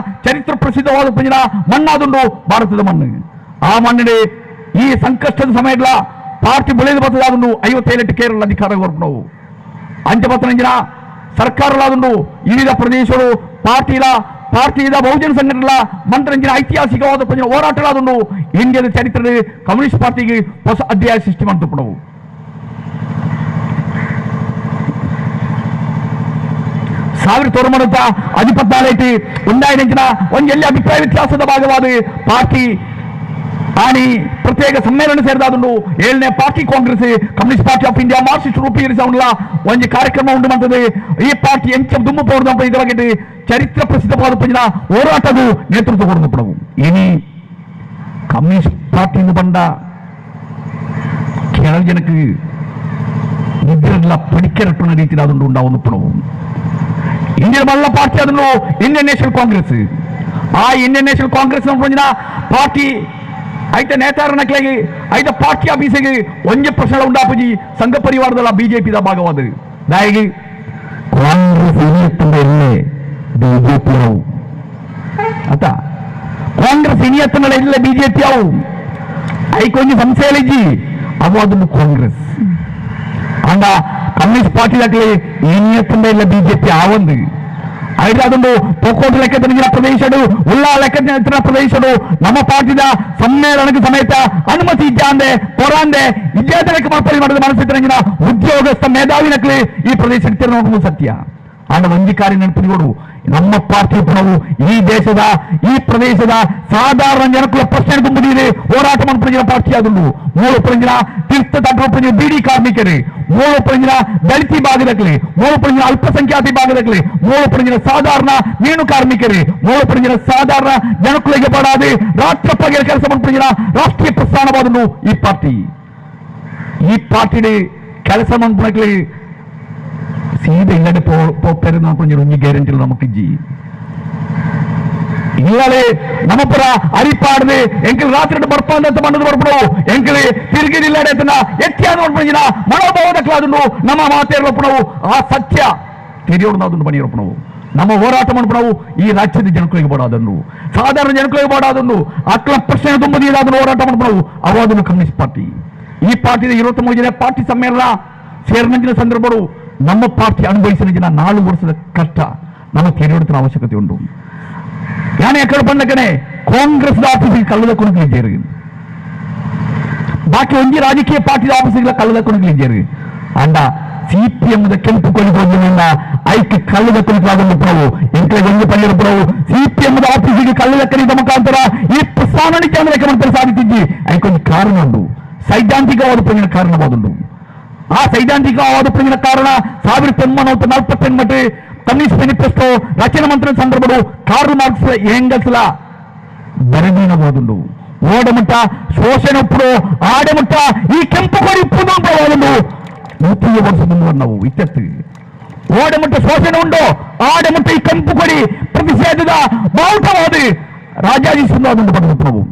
ಚರಿತ್ರ ಪ್ರಸಿದ್ಧವಾದ ಪಂಜನ ಮಣ್ಣಾದುಂಡು ಭಾರತದ ಮಣ್ಣು ಆ ಮಣ್ಣಿನ ಈ ಸಂಕಷ್ಟದ ಸಮಯಗಳ ಪಾರ್ಟಿ ಬೆಳೆದು ಬರ್ತದಾದುಂಡು 57 ಕೇರಳ ಅಧಿಕಾರ ಹೊರಪು ಅಂಚಪತ್ತನ ಸರ್ಕಾರಲಾದುಂಡು ವಿವಿಧ ಪ್ರದೇಶಗಳು ಪಾರ್ಟಿದ ಬಹುಜನ ಸಂಘಟನೆಗಳ ಮಂತ್ರಂಜಿನ ಐತಿಹಾಸಿಕವಾದ ಪಂಜನ ಹೋರಾಟಗಳಾದುಂಡು ಇಂಡಿಯಾದ ಚರಿತ್ರೆ ಕಮ್ಯುನಿಸ್ಟ್ ಪಾರ್ಟಿಗೆ ಹೊಸ ಅಧ್ಯಾಯ ಸೃಷ್ಟಿ ಮಾಡ್ತುಪಡವು 1914 ಉಂಟಾಯಿನ ಒಂದು ಎಲ್ಲಿ ಅಭಿಪ್ರಾಯ ವ್ಯತ್ಯಾಸದ ಭಾಗವಾದ ಪಾರ್ಟಿ ಆನಿ ಪ್ರತ್ಯೇಕ ಸಮ್ಮೇಳನ ಸೇರಿದಾದುಂಡು 7ನೇ party congress communist party of India Marxist ರೂಪೀಕರಿಸಿದ ಒಂದು ಕಾರ್ಯಕ್ರಮ ಉಂಟು ಮಾಡ್ತದೆ ಈ ಪಾರ್ಟಿ ಎಂಚ ದುಮ್ಮು ಪೌರ್ದ ಇದರ ಬಗ್ಗೆ ಚರಿತ್ರ ಪ್ರಸಿದ್ಧವಾದ ಪಂಜನ ಹೋರಾಟದ ನೇತೃತ್ವ ಕೊಡುದು ಪಡವು ಏನಿ ಕಮ್ಯುನಿಸ್ಟ್ ಪಾರ್ಟಿಯಿಂದ ಬಂದ ಕೆಲ ಜನಕ್ಕೆ ನಿದ್ರೆಲ್ಲ ಪಡಿಕೆರಟ್ಟುನ ರೀತಿ ಅದೊಂದು ಉಂಟಾವನ್ನು ಪಡವು ಇಂಡಿಯನ್ ಮಲ್ಲ ಪಾರ್ಟಿ ಅದನ್ನು ಇಂಡಿಯನ್ ನ್ಯಾಷನಲ್ ಕಾಂಗ್ರೆಸ್ ಆ ಇಂಡಿಯನ್ ನ್ಯಾಷನಲ್ ಕಾಂಗ್ರೆಸ್ ಪಾರ್ಟಿ ಐತೆ ನೇತಾರನಕ್ಕಾಗಿ ಐತೆ ಪಾರ್ಟಿ ಆಫೀಸಿಗೆ ಒಂದೇ ಪ್ರಶ್ನೆ ಉಂಟಾಪಜಿ ಸಂಘ ಪರಿವಾರದಲ್ಲ ಬಿಜೆಪಿದ ಭಾಗವಾದ ದಾಯಿಗೆ ಕಾಂಗ್ರೆಸ್ ಇಲ್ಲೇ ಬಿಜೆಪಿ ಅವು ಆತ ಕಾಂಗ್ರೆಸ್ ಇನಿಯತ್ತನ ಇಲ್ಲ ಬಿಜೆಪಿ ಅವು ಐಕೊಂದು ಸಂಸ್ಥೆಯಲ್ಲಿ ಅವು ಅದನ್ನು ಕಾಂಗ್ರೆಸ್ ಅಂದ ಕಮ್ಯುನಿಸ್ಟ್ ಪಾರ್ಟಿ ದಾಖಲೆ ಇನಿಯತ್ತನ ಇಲ್ಲ ಬಿಜೆಪಿ ಆವೊಂದು ಐದು ಅದೊಂದು ಪೊಕ್ಕೋಟು ಲೆಕ್ಕದ ಪ್ರದೇಶಗಳು ಉಳ್ಳಾ ಲೆಕ್ಕದ ಪ್ರದೇಶಗಳು ನಮ್ಮ ಪಾರ್ಟಿದ ಸಮ್ಮೇಳನಕ್ಕೆ ಸಮೇತ ಅನುಮತಿ ಇದ್ದಂದೆ ಕೊರಾಂದೆ ವಿದ್ಯಾರ್ಥಿಗಳಿಗೆ ಮಾರ್ಪಾಡು ಮಾಡಿದ ಮನಸ್ಸಿನ ಉದ್ಯೋಗಸ್ಥ ಮೇಧಾವಿನಕ್ಲೆ ಈ ಪ್ರದೇಶಕ್ಕೆ ನೋಡುವುದು ಸತ್ಯ ಆಗ ಒಂದಿಕಾರಿ ನೆನಪಿಗಳು ನಮ್ಮ ಪಾರ್ಟಿ ಪುನವು ಈ ದೇಶದ ಈ ಪ್ರದೇಶದ ಸಾಧಾರಣ ಜನಕುಲ ಪ್ರಶ್ನೆ ತುಂಬುದಿದೆ ಹೋರಾಟ ಮಾಡ್ಪಡಿನ ಪಾರ್ಟಿ ಆದುಂಡು ಮೂರು ಪರಂಜಿನ ತೀರ್ಥ ದಾಟಪಡಿನ ಬೀಡಿ ಕಾರ್ಮಿಕರೇ ಮೂರು ಪರಂಜಿನ ದಲಿತಿ ಭಾಗದಲ್ಲಿ ಮೂರು ಪರಂಜಿನ ಅಲ್ಪಸಂಖ್ಯಾತಿ ಭಾಗದಲ್ಲಿ ಮೂರು ಪರಂಜಿನ ಸಾಧಾರಣ ಮೀನು ಕಾರ್ಮಿಕರೇ ಮೂರು ಪರಂಜಿನ ಸಾಧಾರಣ ಜನಕುಲಿಗೆ ಪಡಾದೆ ರಾಷ್ಟ್ರ ಪಗೆಯ ಕೆಲಸ ಮಾಡ್ಪಡಿನ ರಾಷ್ಟ್ರೀಯ ಪ್ರಸ್ಥಾನವಾದನು ಈ ಪಾರ್ಟಿ ಕೆಲಸ ಮಾಡ್ಪಡಕ್ಕೆ ಸೀದಾ ಇಲ್ಲಡೆ ಹೋಗ್ತಾರೆ ಒಂಜಿ ಗ್ಯಾರಂಟಿ ನಮಗಿಜ್ಜಿ ಇಲ್ಲೇ ನಮ್ಮ ಪುರ ಅರಿಪಾಡದೆ ಎಂಕಲ್ ರಾತ್ರಿ ಬರ್ಪಂತ ಮಣ್ಣದು ಬರ್ಬಿಡು ಎಂಕಲ್ ತಿರುಗಿದಿಲ್ಲಡೆ ಎತ್ತಿಯಾದ ನೋಡ್ಬಿಡಿನ ಮನೋಭಾವದಕ್ಲಾದನ್ನು ನಮ್ಮ ಮಾತೇರ್ಲಪ್ಪಣವು ಆ ಸತ್ಯ ತೆರೆಯೋದು ಬಣಿಯಪ್ಪಣವು ನಮ್ಮ ಹೋರಾಟ ಮಾಡ್ಬಿಡವು ಈ ರಾಜ್ಯದ ಜನಕಳಿಗೆ ಬೋಡಾದನ್ನು ಸಾಧಾರಣ ಜನಕಳಿಗೆ ಬೋಡಾದನ್ನು ಅಕ್ಲ ಪ್ರಶ್ನೆ ತುಂಬದಿಲ್ಲ ಹೋರಾಟ ಮಾಡ್ಬಿಡವು ಅವಾದನ್ನು ಕಮ್ಯುನಿಸ್ಟ್ ಪಾರ್ಟಿ ಈ ಪಾರ್ಟಿಯ 23ನೇ ಪಾರ್ಟಿ ಸಮ್ಮೇಳನ ಸೇರಿನ ಸಂದರ್ಭಗಳು ನಮ್ಮ ಪಾರ್ಟಿ ಅನುಭವಿಸಿದ 4 ವರ್ಷದ ಕಷ್ಟ ನಮ್ಮ ತೆರೆಯುವ ಅವಶ್ಯಕತೆ ಉಂಟು ಯಾನೇ ಎಕ್ಕಡ ಬಂದಕನೆ ಕಾಂಗ್ರೆಸ್ ಆಫೀಸಿಗೆ ಕಲ್ಲದ ಕೊಡುಗಿದ್ದೇರು ಬಾಕಿ ಒಂಜಿ ರಾಜಕೀಯ ಪಾರ್ಟಿ ಆಫೀಸಿಗೆ ಕಲ್ಲದ ಕೊಡುಗಿದ್ದೇರು ಅಂಡ CPM ಕೆಂಪು ಕೊಡುಗೋದಿನಿಂದ ಐಕ್ಯ ಕಲ್ಲದ ಕೊಡುಗಾದನ್ನು ಪುರವು ಎಂಕಲೆ ಒಂದು ಪಡೆಯಲು ಪುರವು CPM ಆಫೀಸಿಗೆ ಕಲ್ಲದ ಕರೀದ ಮುಖಾಂತರ ಈ ಸ್ಥಾನಕ್ಕೆ ಕೇಂದ್ರಕ್ಕೆ ಮಂತ್ರಿ ಸಾಧಿಸಿದ್ದಿ ಅದಕ್ಕೊಂದು ಕಾರಣ ಉಂಟು, ಸೈದ್ಧಾಂತಿಕವಾದ ಪ್ರಜ್ಞೆ ಕಾರಣವಾದುಂಟು. ಆ ಸೈದ್ಧಾಂತಿಕವಾದ ಪ್ರಜ್ಞೆ ಕಾರಣ 1948 ಕಮ್ಯುನಿಸ್ಟ್ ಮ್ಯಾನಿಫೆಸ್ಟೋ ರಚನೆ ಮಂತ್ರಿ ಸಂದರ್ಭಗಳು ಕಾರ್ಲ್ ಮಾರ್ಕ್ಸ್ ಎಂಗಲ್ಸ್ಲ ಬರದೀನವಾದುಂಡು. ಓಡಮಟ್ಟ ಶೋಷಣೆ ಉಪ್ಪು ಆಡಮಟ್ಟ ಈ ಕೆಂಪು ಕೊಡಿ ಉಪ್ಪುದು 100 ವರ್ಷದಿಂದ ನಾವು ಇತ್ತೆತ್ತು ಓಡಮಟ್ಟ ಶೋಷಣೆ ಉಂಟು, ಆಡಮಟ್ಟ ಈ ಕೆಂಪು ಕೊಡಿ ಪ್ರತಿಷೇಧದ ಬಾವುಟವಾದ ರಾಜಾಜಿಸುವುದುಂಟು ಪಡೆದು ನಾವು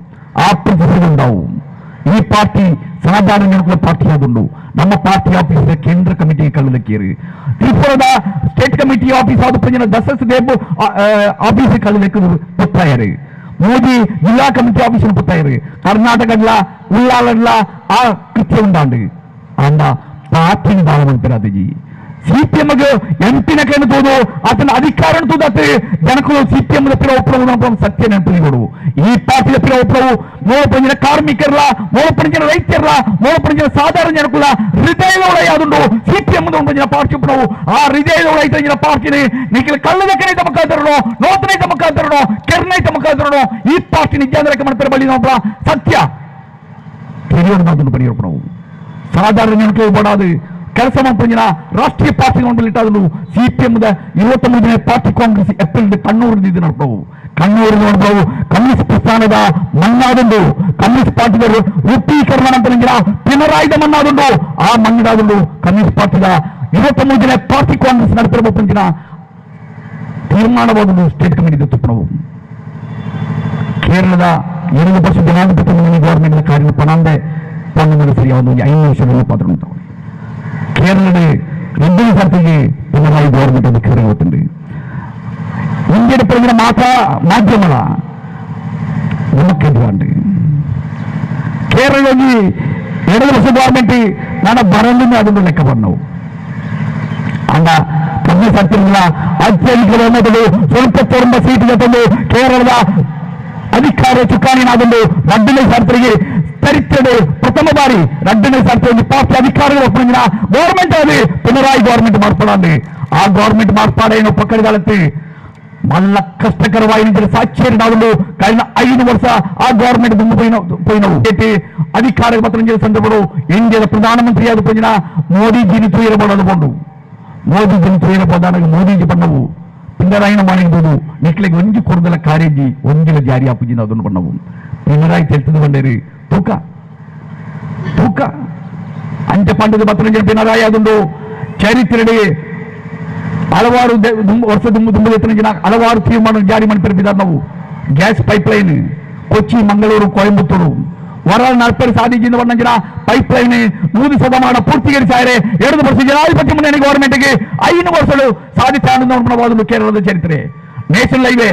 ಆ ಪ್ರತಿಷೇಧ ಉಂಟಾವು. ಈ ಪಾರ್ಟಿ ಸಾಧಾರಣ ಜನಗಳ ಪಾರ್ಟಿ ಆದುಂಡು. ನಮ್ಮ ಪಾರ್ಟಿ ಆಫೀಸ್ ಕೇಂದ್ರ ಕಮಿಟಿ ಕಳ್ಳಲಕ್ಕೇರಿ ತ್ರಿಪುರದ ಸ್ಟೇಟ್ ಕಮಿಟಿ ಆಫೀಸ್ ಆದ ಪ್ರಜನ ದಸಸ್ ದೇಬ್ ಆಫೀಸ್ ಕಳ್ಳಲೆಕ್ಕ ಪುತ್ತಾಯರು, ಮೋದಿ ಜಿಲ್ಲಾ ಕಮಿಟಿ ಆಫೀಸ್ ಪುತ್ತಾಯರು, ಕರ್ನಾಟಕಡ್ಲ ಉಳ್ಳಾಲಡ್ಲ ಆ ಕೃತ್ಯ ಉಂಟಾಂಡು ಅಂದ ಪಾರ್ಟಿನ ಬಾಳವಂತರಾದಜಿ ಸಿಪಿಎಂ ಎಂಪಿನ ಕೈನ ತೋದು ಆತನ ಅಧಿಕಾರ ತೋದತ್ತೆ ಜನಕರು ಸಿಪಿಎಂ ಒಪ್ಪಳವು ಸತ್ಯ ನೆನಪಿಗಳು. ಈ ಪಾರ್ಟಿಯ ಪಿರ ಒಪ್ಪಳವು ಮೂವತ್ತೊಂದಿನ ಕಾರ್ಮಿಕರಲ್ಲ, ಮೂವತ್ತೊಂದಿನ ರೈತರಲ್ಲ, ಮೂವತ್ತೊಂದಿನ ಸಾಧಾರಣ ಜನಕುಲ ಹೃದಯದೊಳ ಯಾವುದು ಸಿಪಿಎಂ ಒಂದಿನ ಪಾರ್ಟಿ ಒಪ್ಪಳವು ಆ ಹೃದಯದೊಳ ಐತಂದಿನ ಪಾರ್ಟಿನಿ ನಿಖಿಲ ಕಳ್ಳದಕ್ಕನೇ ತಮಕಾದರನು ನೋತನೇ ತಮಕಾದರನು ಕೆರ್ನೈ ತಮಕಾದರನು ಈ ಪಾರ್ಟಿ ನಿಜಾಂದ್ರಕ್ಕೆ ಮಾಡ್ತಾರೆ ಬಳಿ ನಾವು ಸತ್ಯ ತೆರೆಯೋದು ಪಡೆಯೋರು ಸಾಧಾರಣ ಜನಕ್ಕೆ ಬಡಾದು ಕೆಲಸ ಮಾಡಿನ ರಾಷ್ಟ್ರೀಯ ಪಾರ್ಟಿ ನೋಡಲಿಟ್ಟು ಸಿಪಿಎಂ 23ನೇ ಪಾರ್ಟಿ ಕಾಂಗ್ರೆಸ್ ಏಪ್ರಿಲ್ ಕಣ್ಣೂರು ನೋಡ್ಬೋದು. ಕಣ್ಣೂರು ನೋಡ್ಬೋದು ಕಮ್ಯುನಿಸ್ಟ್ ಪ್ರಸ್ಥಾನದ ಮಣ್ಣಾದುಂಡು, ಕಮ್ಯುನಿಸ್ಟ್ ಪಾರ್ಟಿಗಳು ರೂಪೀಕರಣ ನಂತರ ಪಿನರಾಯ್ದ ಮಣ್ಣಾದುಂಡು. ಆ ಮಣ್ಣಾದುಂಡು ಕಮ್ಯುನಿಸ್ಟ್ ಪಾರ್ಟಿದ 23ನೇ ಪಾರ್ಟಿ ಕಾಂಗ್ರೆಸ್ ನಡೆತಿರಬೇಕು ತೀರ್ಮಾನವಾದುಂಡು ಸ್ಟೇಟ್ ಕಮಿಟಿ ತುಪ್ಪಣವು. ಕೇರಳದ 2 ವರ್ಷ ಜನಾಧಿಪತ್ಯ ಗವರ್ಮೆಂಟ್ ಕಾರ್ಯ ಪಣಾಂದೆ ಪಣ್ಣು ಸರಿಯಾದ 5 ವರ್ಷದಲ್ಲಿ ಪಾತ್ರ ಉಂಟು. കേരളയുടെ 2 സ്ഥലത്തേക്ക് പിണറായി ഗവൺമെന്റ് അത് കയറി പോയിട്ടുണ്ട്. ഇന്ത്യയുടെ ഇങ്ങനെ മാധ്യമ നമുക്കെന്തുണ്ട് കേരളದಲ್ಲಿ 2 ವರ್ಷ ಗವರ್ಮೆಂಟ್ ನಾನು ಬರಲಿಲ್ಲ ಅದನ್ನು ಲೆಕ್ಕ ಬಂದವು ಅಂದ ಕಮ್ಮಿ ಸರ್ತಿಲ್ಲ ಅತ್ಯಧಿಕ ಮೊದಲು ಸ್ವಲ್ಪ ತೊಂಬ ಸೀಟಿಗೆ ತಂದು ಕೇರಳದ ಅಧಿಕಾರ ಚುಕ್ಕಾಣಿನಾದೊಂದು 2ನೇ ಸಾರ್ತಿಗೆ ಚರಿತ್ರೆಯ ಪ್ರಥಮ ಬಾರಿ 2ನೇ ಸಾರ್ತಿಯಲ್ಲಿ ಪಾರ್ಟಿ ಅಧಿಕಾರಿಗಳು ಒಪ್ಪಂದಿನ ಗವರ್ಮೆಂಟ್ ಅದು ಪಿಣರಾಯಿ ಗವರ್ಮೆಂಟ್ ಮಾರ್ಪಾಡಂడి. ಆ ಗವರ್ಮೆಂಟ್ ಮಾರ್ಪಾಡೇನು ಪಕ್ಕಡಗಾಲತ್ತಿ ಮಲ್ಲ ಕಷ್ಟಕರವಾಗಿ ಸಾಕ್ಷಿಯಾಗಿ കഴിഞ്ഞ 5 ವರ್ಷ ಆ ಗವರ್ಮೆಂಟ್ പോയിനವು ಅಧಿಕಾರ ಪತ್ರ ಸಂದರ್ಭಗಳು ಇಂಡಿಯಾದ ಪ್ರಧಾನಮಂತ್ರಿಯಾದ ಪಂಜಿನ ಮೋದಿಜಿನಿ ತುಯರಬಹುದು ಕೊಂಡು ಮೋದಿಜಿನಿ ತುಯರಬಹುದಾದಾಗ ಮೋದಿಜಿ ಪಣ್ಣವು ಪಿಣರಾಯಿನ ಮಾಡಿರ್ಬೋದು ನಿಕ್ಲೆಗೆ ಒಂಜಿ ಕೊರದಲ ಕಾರ್ಯಜಿ ಒಂಜಿಲ ಜಾರಿ ಆಪುಜಿನ ಅದನ್ನು ಪಣ್ಣವು ಪಿಣರಾಯಿ ತೆಲ್ತದ ಬಂಡೇರಿ ತೂಕ ತೂಕ ಅಂಚೆ ಪಂಡದ ಪತ್ರ ಪಿಣರಾಯಿ ಅದುಂಡು ಚರಿತ್ರೆಡೆ ಹಲವಾರು ವರ್ಷ ತುಂಬ ಹಲವಾರು ತೀರ್ಮಾನ ಜಾರಿ ಮಾಡಿ ತಲುಪಿದ್ದಾರೆ ನಾವು. ಗ್ಯಾಸ್ ಪೈಪ್ಲೈನ್ ಕೊಚ್ಚಿ ಮಂಗಳೂರು ಕೊಯಂಬತ್ತೂರು ವರ ನಲ್ಪರು ಸಾಧಿಸಿದ ವರ್ಣಂಜಿನ ಪೈಪ್ಲೈನ್ 100% ಪೂರ್ತಿಗರಿಸಾರೆ 2 ವರ್ಷ ಜನಾಧಿಪತ್ಯ ಮುನ್ನಣಿ ಗವರ್ಮೆಂಟ್ಗೆ 5 ವರ್ಷಗಳು ಸಾಧಿಸಿದ ಕೇರಳದ ಚರಿತ್ರೆ. ನೇಷನಲ್ ಹೈವೇ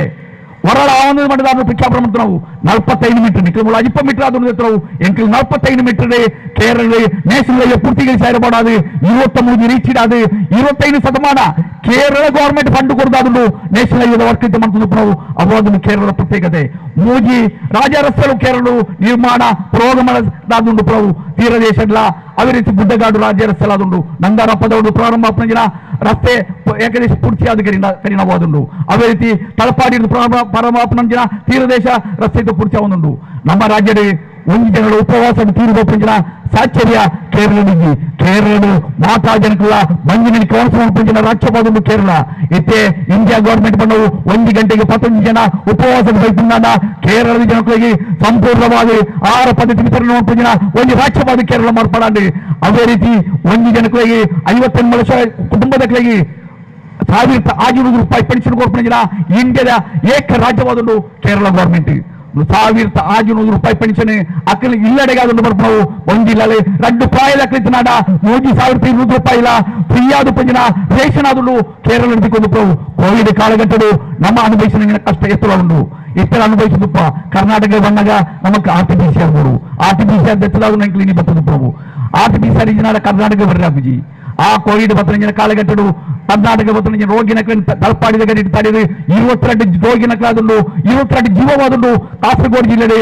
ಹೊರಳ ಆವರಣ ಮಾಡಿದ ಪ್ರಖ್ಯಾಪನೆ ಮಾಡ್ತು ನಾವು 45 ಮೀಟರ್ ನಿಖಿಲ 20 ಮೀಟರ್ ಆದ್ರೂ ಎತ್ತರವು ಎಂಕಲ್ 45 ಮೀಟರ್ ಕೇರಳ ನೇಷನಲ್ ಹೈವೇ ಪೂರ್ತಿಗರಿಸಾರಬಾರ್ದು 23 ರೀಚ್ ಇಡಾದು 25% ಕೇರಳ ಗವರ್ಮೆಂಟ್ ಫಂಡ್ ಕೊಡದಾದ್ರು ನೇಷನಲ್ ಹೈವೇ ವರ್ಕ್ ಇತ್ತು ಮಾಡ್ತು ನಾವು ಅವಾದನ್ನು ಕೇರಳದ ಪ್ರತ್ಯೇಕತೆ ಮೂಜಿ ರಾಜ ರಸ್ತೆಗಳು ಕೇರಳ ನಿರ್ಮಾಣ ಪ್ರೋಗ್ರಾಮ್ ಪ್ರಭು ತೀರ ದೇಶಗಳ ಅದೇ ರೀತಿ ಗುಡ್ಡಗಾಡು ರಾಜ್ಯ ರಸ್ತೆ ಆದುಂಡು ನಂದಾರ ಪದವನ್ನು ಪ್ರಾರಂಭ ರಸ್ತೆ ಏಕದೇಶ ಪೂರ್ತಿಯಾದ ಕರಿಣವಾದುಂಡು. ಅದೇ ರೀತಿ ತಳಪಾಡಿ ಪ್ರಾರಂಭ ತೀರ ದೇಶ ರಸ್ತೆ ಪೂರ್ತಿ ಆಗುಂಡು. ನಮ್ಮ ರಾಜ್ಯದ 1 ಜನರ ಉಪವಾಸ ತೀರುವ ಸಾಚರ್ಯ ಕೇರಳದಲ್ಲಿ ಕೇರಳ ಮಾತಾ ಜನಕಲ ಮಂಜಿನ ಕೌನ್ಸಿಲ್ ರಾಜ್ಯವಾದ ಕೇರಳ ಇತ್ತೆ ಇಂಡಿಯಾ ಗವರ್ಮೆಂಟ್ ಬಂದವು 1 ಗಂಟೆಗೆ 15 ಜನ ಉಪವಾಸ ಬೈಕೊಂಡ ಕೇರಳದ ಜನಗಳಿಗೆ ಸಂಪೂರ್ಣವಾಗಿ ಆಹಾರ ಪದ್ಧತಿ ವಿತರಣೆ ಒಂದು ರಾಜ್ಯವಾದ ಕೇರಳ ಮಾರ್ಪಾಡಿ. ಅದೇ ರೀತಿ 1 ಜನಗಳಿಗೆ 58 ವರ್ಷ ಕುಟುಂಬದಗಳಿಗೆ 1500 ರೂಪಾಯಿ ಪೆನ್ಷನ್ ಕೊಡ್ಕೊಂಡ ಇಂಡಿಯಾದ ಏಕ ರಾಜ್ಯವಾದ ಕೇರಳ ಗವರ್ಮೆಂಟ್ 1500 ರೂಪಾಯಿ ಪೆನ್ಷನ್ ಅಕ್ಕಲು ಇಲ್ಲಡೆಗಾದ ಬರ್ತಾವು ಒಂದಿಲ್ಲೇ 2 ರೂಪಾಯಿ ಅಕ್ಕಲಿತ್ತು ಮೋದಿ 1200 ರೂಪಾಯಿ ಫ್ರೀಯಾದ ಪಂಜಿನ ರೇಷನ್ ಆದಳು ಕೇರಳ ನಡೆಸಿಕೊಂಡು ಕೋವಿಡ್ ಕಾಲಘಟ್ಟದು ನಮ್ಮ ಅನುಭವಿಸಿದ ಕಷ್ಟ ಎತ್ತರ ಉಂಟು ಎತ್ತರ ಅನುಭವಿಸಿದಪ್ಪ ಕರ್ನಾಟಕ ಬಂದಾಗ ನಮಗೆ ಆರ್ಟಿಫಿಷಿಯಲ್ ಬೋಡು ಆರ್ಟಿಫಿಷಿಯಲ್ ದೆತ್ತಲಾದ ನಂಗೆ ಬರ್ತದೆ ಪ್ರಭು ಆರ್ಟಿಫಿಷಿಯಲ್ ಇಂಜಿನ ಕರ್ನಾಟಕ ಬರ್ರಿ ಅಪ್ಪಿಜಿ ಆ ಕೋವಿಡ್ 15 ಕಾಲಘಟ್ಟಡು ಕರ್ನಾಟಕ 15 ರೋಗಿನ ತಲಪಾಡಿದ ಗಡಿ ತಡೆದು 22 ರೋಗಿನ 22 ಜೀವವಾದುಂಡು ಕಾಸರಗೋಡು ಜಿಲ್ಲೆಡೆ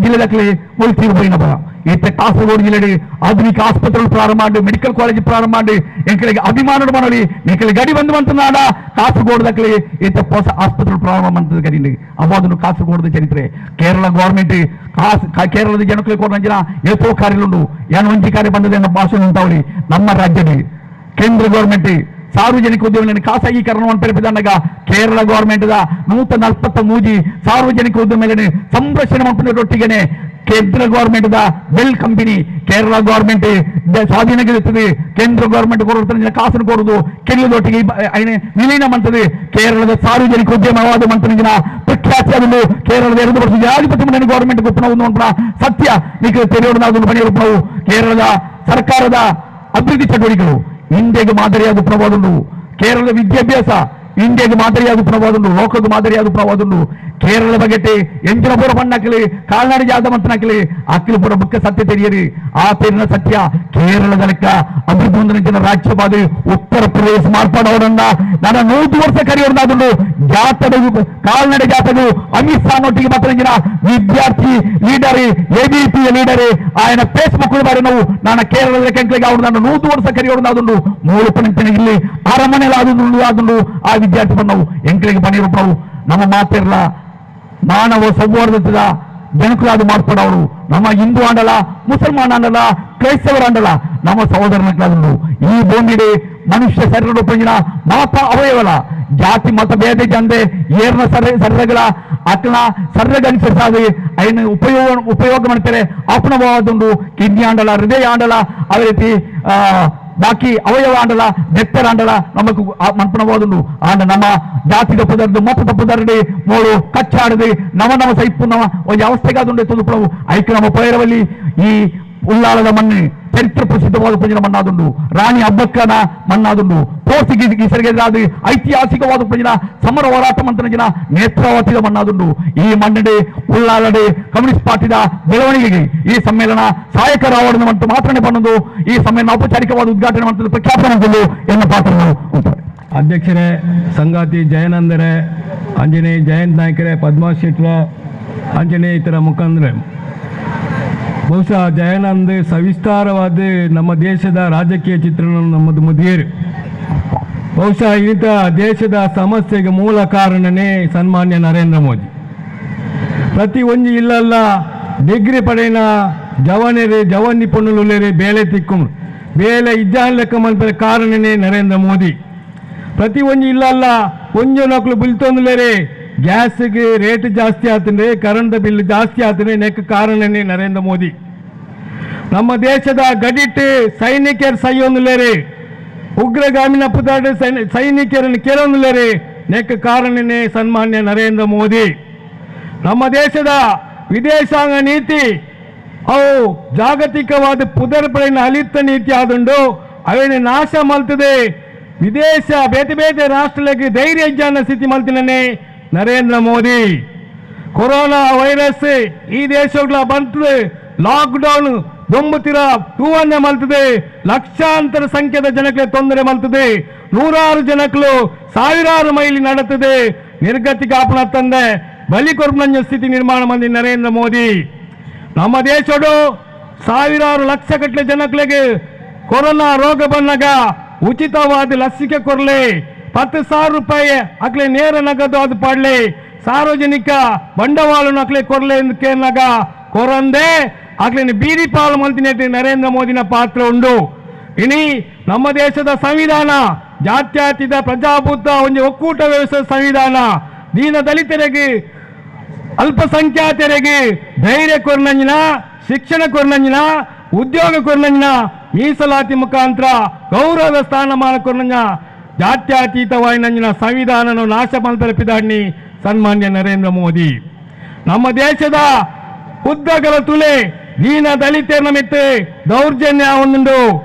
ಜಿಲ್ಲೆದಾಗಲಿ ಮುಲ್ತಿಗೆ పోయినಪ್ಪ ಈತ ಕಾಸರಗೋಡು ಜಿಲ್ಲೆ ಆಧುನಿಕ ಆಸ್ಪತ್ರೆಗಳು ಪ್ರಾರಂಭ ಮಾಡಿ ಮೆಡಿಕಲ್ ಕಾಲೇಜ್ ಪ್ರಾರಂಭ ಮಾಡಿ ಎಂಕಲಿಗೆ ಅಭಿಮಾನಗಳು ಮಾಡಿ ಎಂಕಲಿಗೆ ಗಡಿ ಬಂದು ಬಂತನಾಡ ಕಾಸರಗೋಡುದಾಗಲಿ ಈತ ಹೊಸ ಆಸ್ಪತ್ರೆಗಳು ಪ್ರಾರಂಭ ಮಾಡ್ತದೆ ಕರೀಲಿ ಅವಾದನ್ನು ಕಾಸರಗೋಡು ಚರಿತ್ರೆ ಕೇರಳ ಗೌರ್ಮೆಂಟ್ ಕೇರಳದ ಜನಕ್ಕೆ ಕೊಡಂಜಿನ ಎಷ್ಟೋ ಕಾರ್ಯಗಳುಂಡು ಏನು ಒಂಜಿ ಕಾರ್ಯ ಬಂದದೆ ಅನ್ನೋ ಭಾಷೆ ಉಂಟಾವಳಿ ನಮ್ಮ ರಾಜ್ಯದ ಕೇಂದ್ರ ಗೌರ್ಮೆಂಟ್ ಸಾರ್ವಜನಿಕ ಉದ್ಯಮಗಳನ್ನು ಖಾಸಗೀಕರಣವನ್ನು ಪರಿಪಿದಾಗ ಕೇರಳ ಗೌರ್ಮೆಂಟ್ 143 ಸಾರ್ವಜನಿಕ ಉದ್ಯಮಗಳನ್ನು ಸಂರಕ್ಷಣೆ ಮಾಡುವುದರೊಟ್ಟಿಗೆ ಕೇಂದ್ರ government BEL company Kerala government ಸ್ವಾಧೀನಗಿರುತ್ತದೆ ಕೇಂದ್ರ ಗೌರ್ಮೆಂಟ್ ಕೊಡುವ ಕಾಸನ್ನು ಕೊಡುವುದು ಕೆರೆಯುವುದೊಟ್ಟಿಗೆ ವಿಲೀನ ಮಾಡ್ತದೆ ಕೇರಳದ ಸಾರ್ವಜನಿಕ ಉದ್ಯಮವಾದ ಮಂತ್ರಿನ ಪ್ರಖ್ಯಾತಿ ಅದನ್ನು ಕೇರಳದ 2 ವರ್ಷ ಜನಾಧಿಪತಿ ಮಂಡಳಿ ಗೌರ್ಮೆಂಟ್ ಗೊತ್ತಿನ ಸತ್ಯ ನೀವು ತೆರೆಯೋದು ಪಡೆಯಲು ಕೇರಳದ ಸರ್ಕಾರದ ಅಭಿವೃದ್ಧಿ ಚಟುವಟಿಕೆಗಳು ಇಂಡಿಯಾಗೆ ಮಾದರಿಯಾದ ಪ್ರವಾದುಂಡು ಕೇರಳದ ವಿದ್ಯಾಭ್ಯಾಸ ಇಂಡಿಯಾಗೆ ಮಾದರಿಯಾದ ಪ್ರವಾದುಂಡು ಲೋಕದ ಮಾದರಿಯಾದ ಪ್ರವಾದುಂಡು ಕೇರಳದ ಬಗ್ಗೆ ಎಂಚಿನ ಪೂರ ಪಣ್ಣಾಕಲಿ ಕಾಲ್ನಾಡಿ ಜಾತ ಮಂತನಾಕಲಿ ಅಕ್ಕಲು ಪೂರ ಮುಖ್ಯ ಸತ್ಯ ತೆರೆಯರಿ ಆ ತೇರಿನ ಸತ್ಯ ಕೇರಳದ ಲೆಕ್ಕ ಅಭಿವೃದ್ಧಿ ಹೊಂದಿನ ರಾಜ್ಯವಾದ ಉತ್ತರ ಪ್ರದೇಶ ಮಾರ್ಪಾಡವರನ್ನ ನನ್ನ 100 ವರ್ಷ ಕರೆಯೋದಾದುಂಡು ಜಾತದು ಕಾಲ್ನಡೆ ಜಾತದು ಅಮಿತ್ ಶಾ ನೊಟ್ಟಿಗೆ ಮಾತ್ರ ವಿದ್ಯಾರ್ಥಿ ಲೀಡರ್ ಎಬಿಪಿ ಲೀಡರ್ ఆయన ಫೇಸ್ಬುಕ್ ಬಾರಿ ನಾವು ನಾನು ಕೇರಳದ ಕೆಂಕಲಿಗೆ ಅವ್ರು ನಾನು 100 ವರ್ಷ ಕರೆಯೋದಾದುಂಡು 3 ಪಣಿತನ ಇಲ್ಲಿ ಅರಮನೆಯಲ್ಲಿ ಆದುಂಡು ಆ ವಿದ್ಯಾರ್ಥಿ ಬಂದವು ಎಂಕಲಿಗೆ ಪಣಿ ರೂಪವು ನಮ್ಮ ಮಾತಿರಲ್ಲ ಮಾನವ ಸೌಹಾರ್ದದ ಜನಕರಾದ ಮಾರ್ಪಾಡವರು ನಮ್ಮ ಹಿಂದೂ ಆಂಡಲ ಮುಸಲ್ಮಾನ್ ಆಂಡಲ ಕ್ರೈಸ್ತವರ ಆಂಡಲ ನಮ್ಮ ಸಹೋದರನಕ್ಕಾದ್ರು ಈ ಭೂಮಿಡೆ ಮನುಷ್ಯ ಶರೀರ ಪಂಜಿನ ಮಾತ ಅವಯವಲ ಜಾತಿ ಮತ ಭೇದ ಜಂದೆ ಏರ್ನ ಸರ್ರಗಳ ಅಕ್ನ ಸರ್ರಗ ಅನುಸರಿಸಾದೆ ಅಯ್ಯನ ಉಪಯೋಗ ಮಾಡ್ತಾರೆ ಅಪನವಾದುಂಡು ಕಿಡ್ನಿ ಆಂಡಲ ಹೃದಯ ಆಂಡಲ ಅದೇ ರೀತಿ ಬಾಕಿ ಅವಯವ ಆಂಡಲ ನೆತ್ತರ ಆಂಡಲ ನಮಗೂ ಮನ್ಪನವಾದುಂಡು ಆಂಡ ನಮ್ಮ ಜಾತಿ ತಪ್ಪದರ್ದು ಮತ ತಪ್ಪದರ್ಡಿ ಮೋಡು ಕಚ್ಚಾಡದೆ ನವ ಸೈಪು ನವ ಒಂದು ಅವಸ್ಥೆಗಾದುಂಡೆ ತುದುಪುಳವು ಐಕ್ಯ ನಮ್ಮ ಪೈರವಲ್ಲಿ ಈ ಉಳ್ಳಾಳದ ಮಣ್ಣು ಚರಿತ್ರ ಪ್ರಸಿದ್ಧವಾದ ಪಂಜಿನ ಮಣ್ಣಾದುಂಡು ರಾಣಿ ಅಬ್ಬಕ್ಕನ ಮಣ್ಣಾದುಂಡು ಪೋರ್ಚುಗೀಸರಿಗೆ ಐತಿಹಾಸಿಕವಾದ ಪಂಜಿನ ಸಮರ ಹೋರಾಟ ಮಂತ್ರನ ನೇತ್ರಾವತಿದ ಮಣ್ಣಾದುಂಡು ಈ ಮಣ್ಣಡೆ ಉಳ್ಳಾಳಡೆ ಕಮ್ಯುನಿಸ್ಟ್ ಪಾರ್ಟಿದ ಬೆಳವಣಿಗೆಗೆ ಈ ಸಮ್ಮೇಳನ ಸಹಾಯಕರಾವಣದ ಮತ್ತು ಮಾತ್ರನೇ ಪಣ್ಣದು ಈ ಸಮ್ಮೇಳನ ಔಪಚಾರಿಕವಾದ ಉದ್ಘಾಟನೆ ಮಾಡುತ್ತದೆ ಪ್ರಖ್ಯಾಪನೆ ಮಾಡುವುದು ಎನ್ನ ಪಾತ್ರ ಉಂಟು ಅಧ್ಯಕ್ಷರೇ ಸಂಗಾತಿ ಜಯನಂದರೇ ಅಂಜನೇಯ ಜಯಂತ್ ನಾಯ್ಕರೇ ಪದ್ಮಾವತ್ ಶೆಟ್ಟರ ಅಂಜನೇಯ ಇತರ ಮುಖಂಡರೇ ಬಹುಶಃ ಜಯಾನಂದ್ ಸವಿಸ್ತಾರವಾದ ನಮ್ಮ ದೇಶದ ರಾಜಕೀಯ ಚಿತ್ರಣ ನಮ್ಮದು ಮುದಿಯರು ಬಹುಶಃ ಇಂಥ ದೇಶದ ಸಮಸ್ಯೆಗೆ ಮೂಲ ಕಾರಣನೇ ಸನ್ಮಾನ್ಯ ನರೇಂದ್ರ ಮೋದಿ ಪ್ರತಿ ಒಂಜಿ ಇಲ್ಲಲ್ಲ ಡಿಗ್ರಿ ಪಡೆಯಿನ ಜವಾನಿ ಪೊಣ್ಣುಲೇರಿ ಬೇಳೆ ತಿಕ್ಕು ಬೇಳೆ ಇಜ್ಜಾನ್ ಲೆಕ್ಕ ಮಲ್ಪದ ಕಾರಣನೇ ನರೇಂದ್ರ ಮೋದಿ ಪ್ರತಿ ಒಂಜಿ ಇಲ್ಲಲ್ಲ ಒಂಜು ನಕ್ಲು ಬಿಲ್ತೊಂದುಲೇರಿ ಗ್ಯಾಸ್ಗೆ ರೇಟ್ ಜಾಸ್ತಿ ಆತಂದ್ರೆ ಕರೆಂಟ್ ಬಿಲ್ ಜಾಸ್ತಿ ಆತಂದ್ರೆ ನೆಕ್ಕ ಕಾರಣನೇ ನರೇಂದ್ರ ಮೋದಿ ನಮ್ಮ ದೇಶದ ಗಡಿಟ್ ಸೈನಿಕರು ಸೈಯೊಂದುಲೇರಿ ಉಗ್ರಗಾಮಿನ ಪುತಾಡ ಸೈನಿಕರನ್ನು ಕೆಲವೊಂದುಲೇರಿ ನೆಕ್ಕ ಕಾರಣನೇ ಸನ್ಮಾನ್ಯ ನರೇಂದ್ರ ಮೋದಿ ನಮ್ಮ ದೇಶದ ವಿದೇಶಾಂಗ ನೀತಿ ಅವು ಜಾಗತಿಕವಾದ ಪುದರ್ಪಡೆಯ ಅಲಿತ ನೀತಿ ಆದುಂಡು ಅವನ ನಾಶ ಮಲ್ತದೆ ವಿದೇಶ ಬೇತೆ ಬೇತೆ ರಾಷ್ಟ್ರಗಳಿಗೆ ಧೈರ್ಯ ಜಾನ ಸ್ಥಿತಿ ಮಲ್ತಿನೇ ನರೇಂದ್ರ ಮೋದಿ ಕೊರೋನಾ ವೈರಸ್ ಈ ದೇಶಗಳ ಬಂತು ಲಾಕ್ಡೌನ್ ದೊಂಬುತ್ತಿರ ತೂವನ್ನೇ ಮಲ್ತದೆ ಲಕ್ಷಾಂತರ ಸಂಖ್ಯೆಯ ಜನಕ್ಕೆ ತೊಂದರೆ ಮಲ್ತದೆ ನೂರಾರು ಜನಕ್ಕಳು ಸಾವಿರಾರು ಮೈಲಿ ನಡೆತ್ತದೆ ನಿರ್ಗತಿಕ ಆಪಣ ತಂದೆ ಬಲಿ ಕೊರ್ಬಂಜ ಸ್ಥಿತಿ ನಿರ್ಮಾಣ ಮಂದಿ ನರೇಂದ್ರ ಮೋದಿ ನಮ್ಮ ದೇಶಡು ಸಾವಿರಾರು ಲಕ್ಷ ಗಟ್ಟಲೆ ಜನಗಳಿಗೆ ಕೊರೋನಾ ರೋಗ ಬಂದಾಗ ಉಚಿತವಾದ ಲಸಿಕೆ ಕೊರಲಿ 10,000 ರೂಪಾಯಿ ಅಕ್ಲೆ ನೇರ ನಗದು ಅದು ಪಡ್ಲಿ ಸಾರ್ವಜನಿಕ ಬಂಡವಾಳ ಅಕ್ಲೆ ಕೊರಲೆ ಎಂದು ಕೇಳಿದಾಗ ಕೊರಂದೆ ಅಕ್ಲೆ ಬೀದಿ ಪಾಲು ಮಂತಿನ ನರೇಂದ್ರ ಮೋದಿನ ಪಾತ್ರ ಉಂಡು ಇನಿ ನಮ್ಮ ದೇಶದ ಸಂವಿಧಾನ ಜಾತ್ಯತೀತ ಪ್ರಜಾಪ್ರಭುತ್ವ ಒಂದು ಒಕ್ಕೂಟ ವ್ಯವಸ್ಥೆ ಸಂವಿಧಾನ ದೀನ ದಲಿತರಿಗೆ ಅಲ್ಪಸಂಖ್ಯಾತರಿಗೆ ಧೈರ್ಯ ಕೊರ್ನಂಜಿನ ಶಿಕ್ಷಣ ಕೊರ್ನಂಜಿನ ಉದ್ಯೋಗ ಕೊರ್ನಂಜಿನ ಮೀಸಲಾತಿ ಮುಖಾಂತರ ಗೌರವ ಸ್ಥಾನಮಾನ ಕೊರ್ನಂಜ ಜಾತ್ಯತೀತವಾಯಿನ ಸಂವಿಧಾನ ನಾಶ ಮಲ್ಪರಪಿದಾಡ್ನಿ ಸನ್ಮಾನ್ಯ ನರೇಂದ್ರ ಮೋದಿ ನಮ್ಮ ದೇಶದ ಉದ್ದಗಲ ತುಲೆ ದೀನ ದಲಿತರ ಮಿತ್ತು ದೌರ್ಜನ್ಯ ಒಂದುಂಡು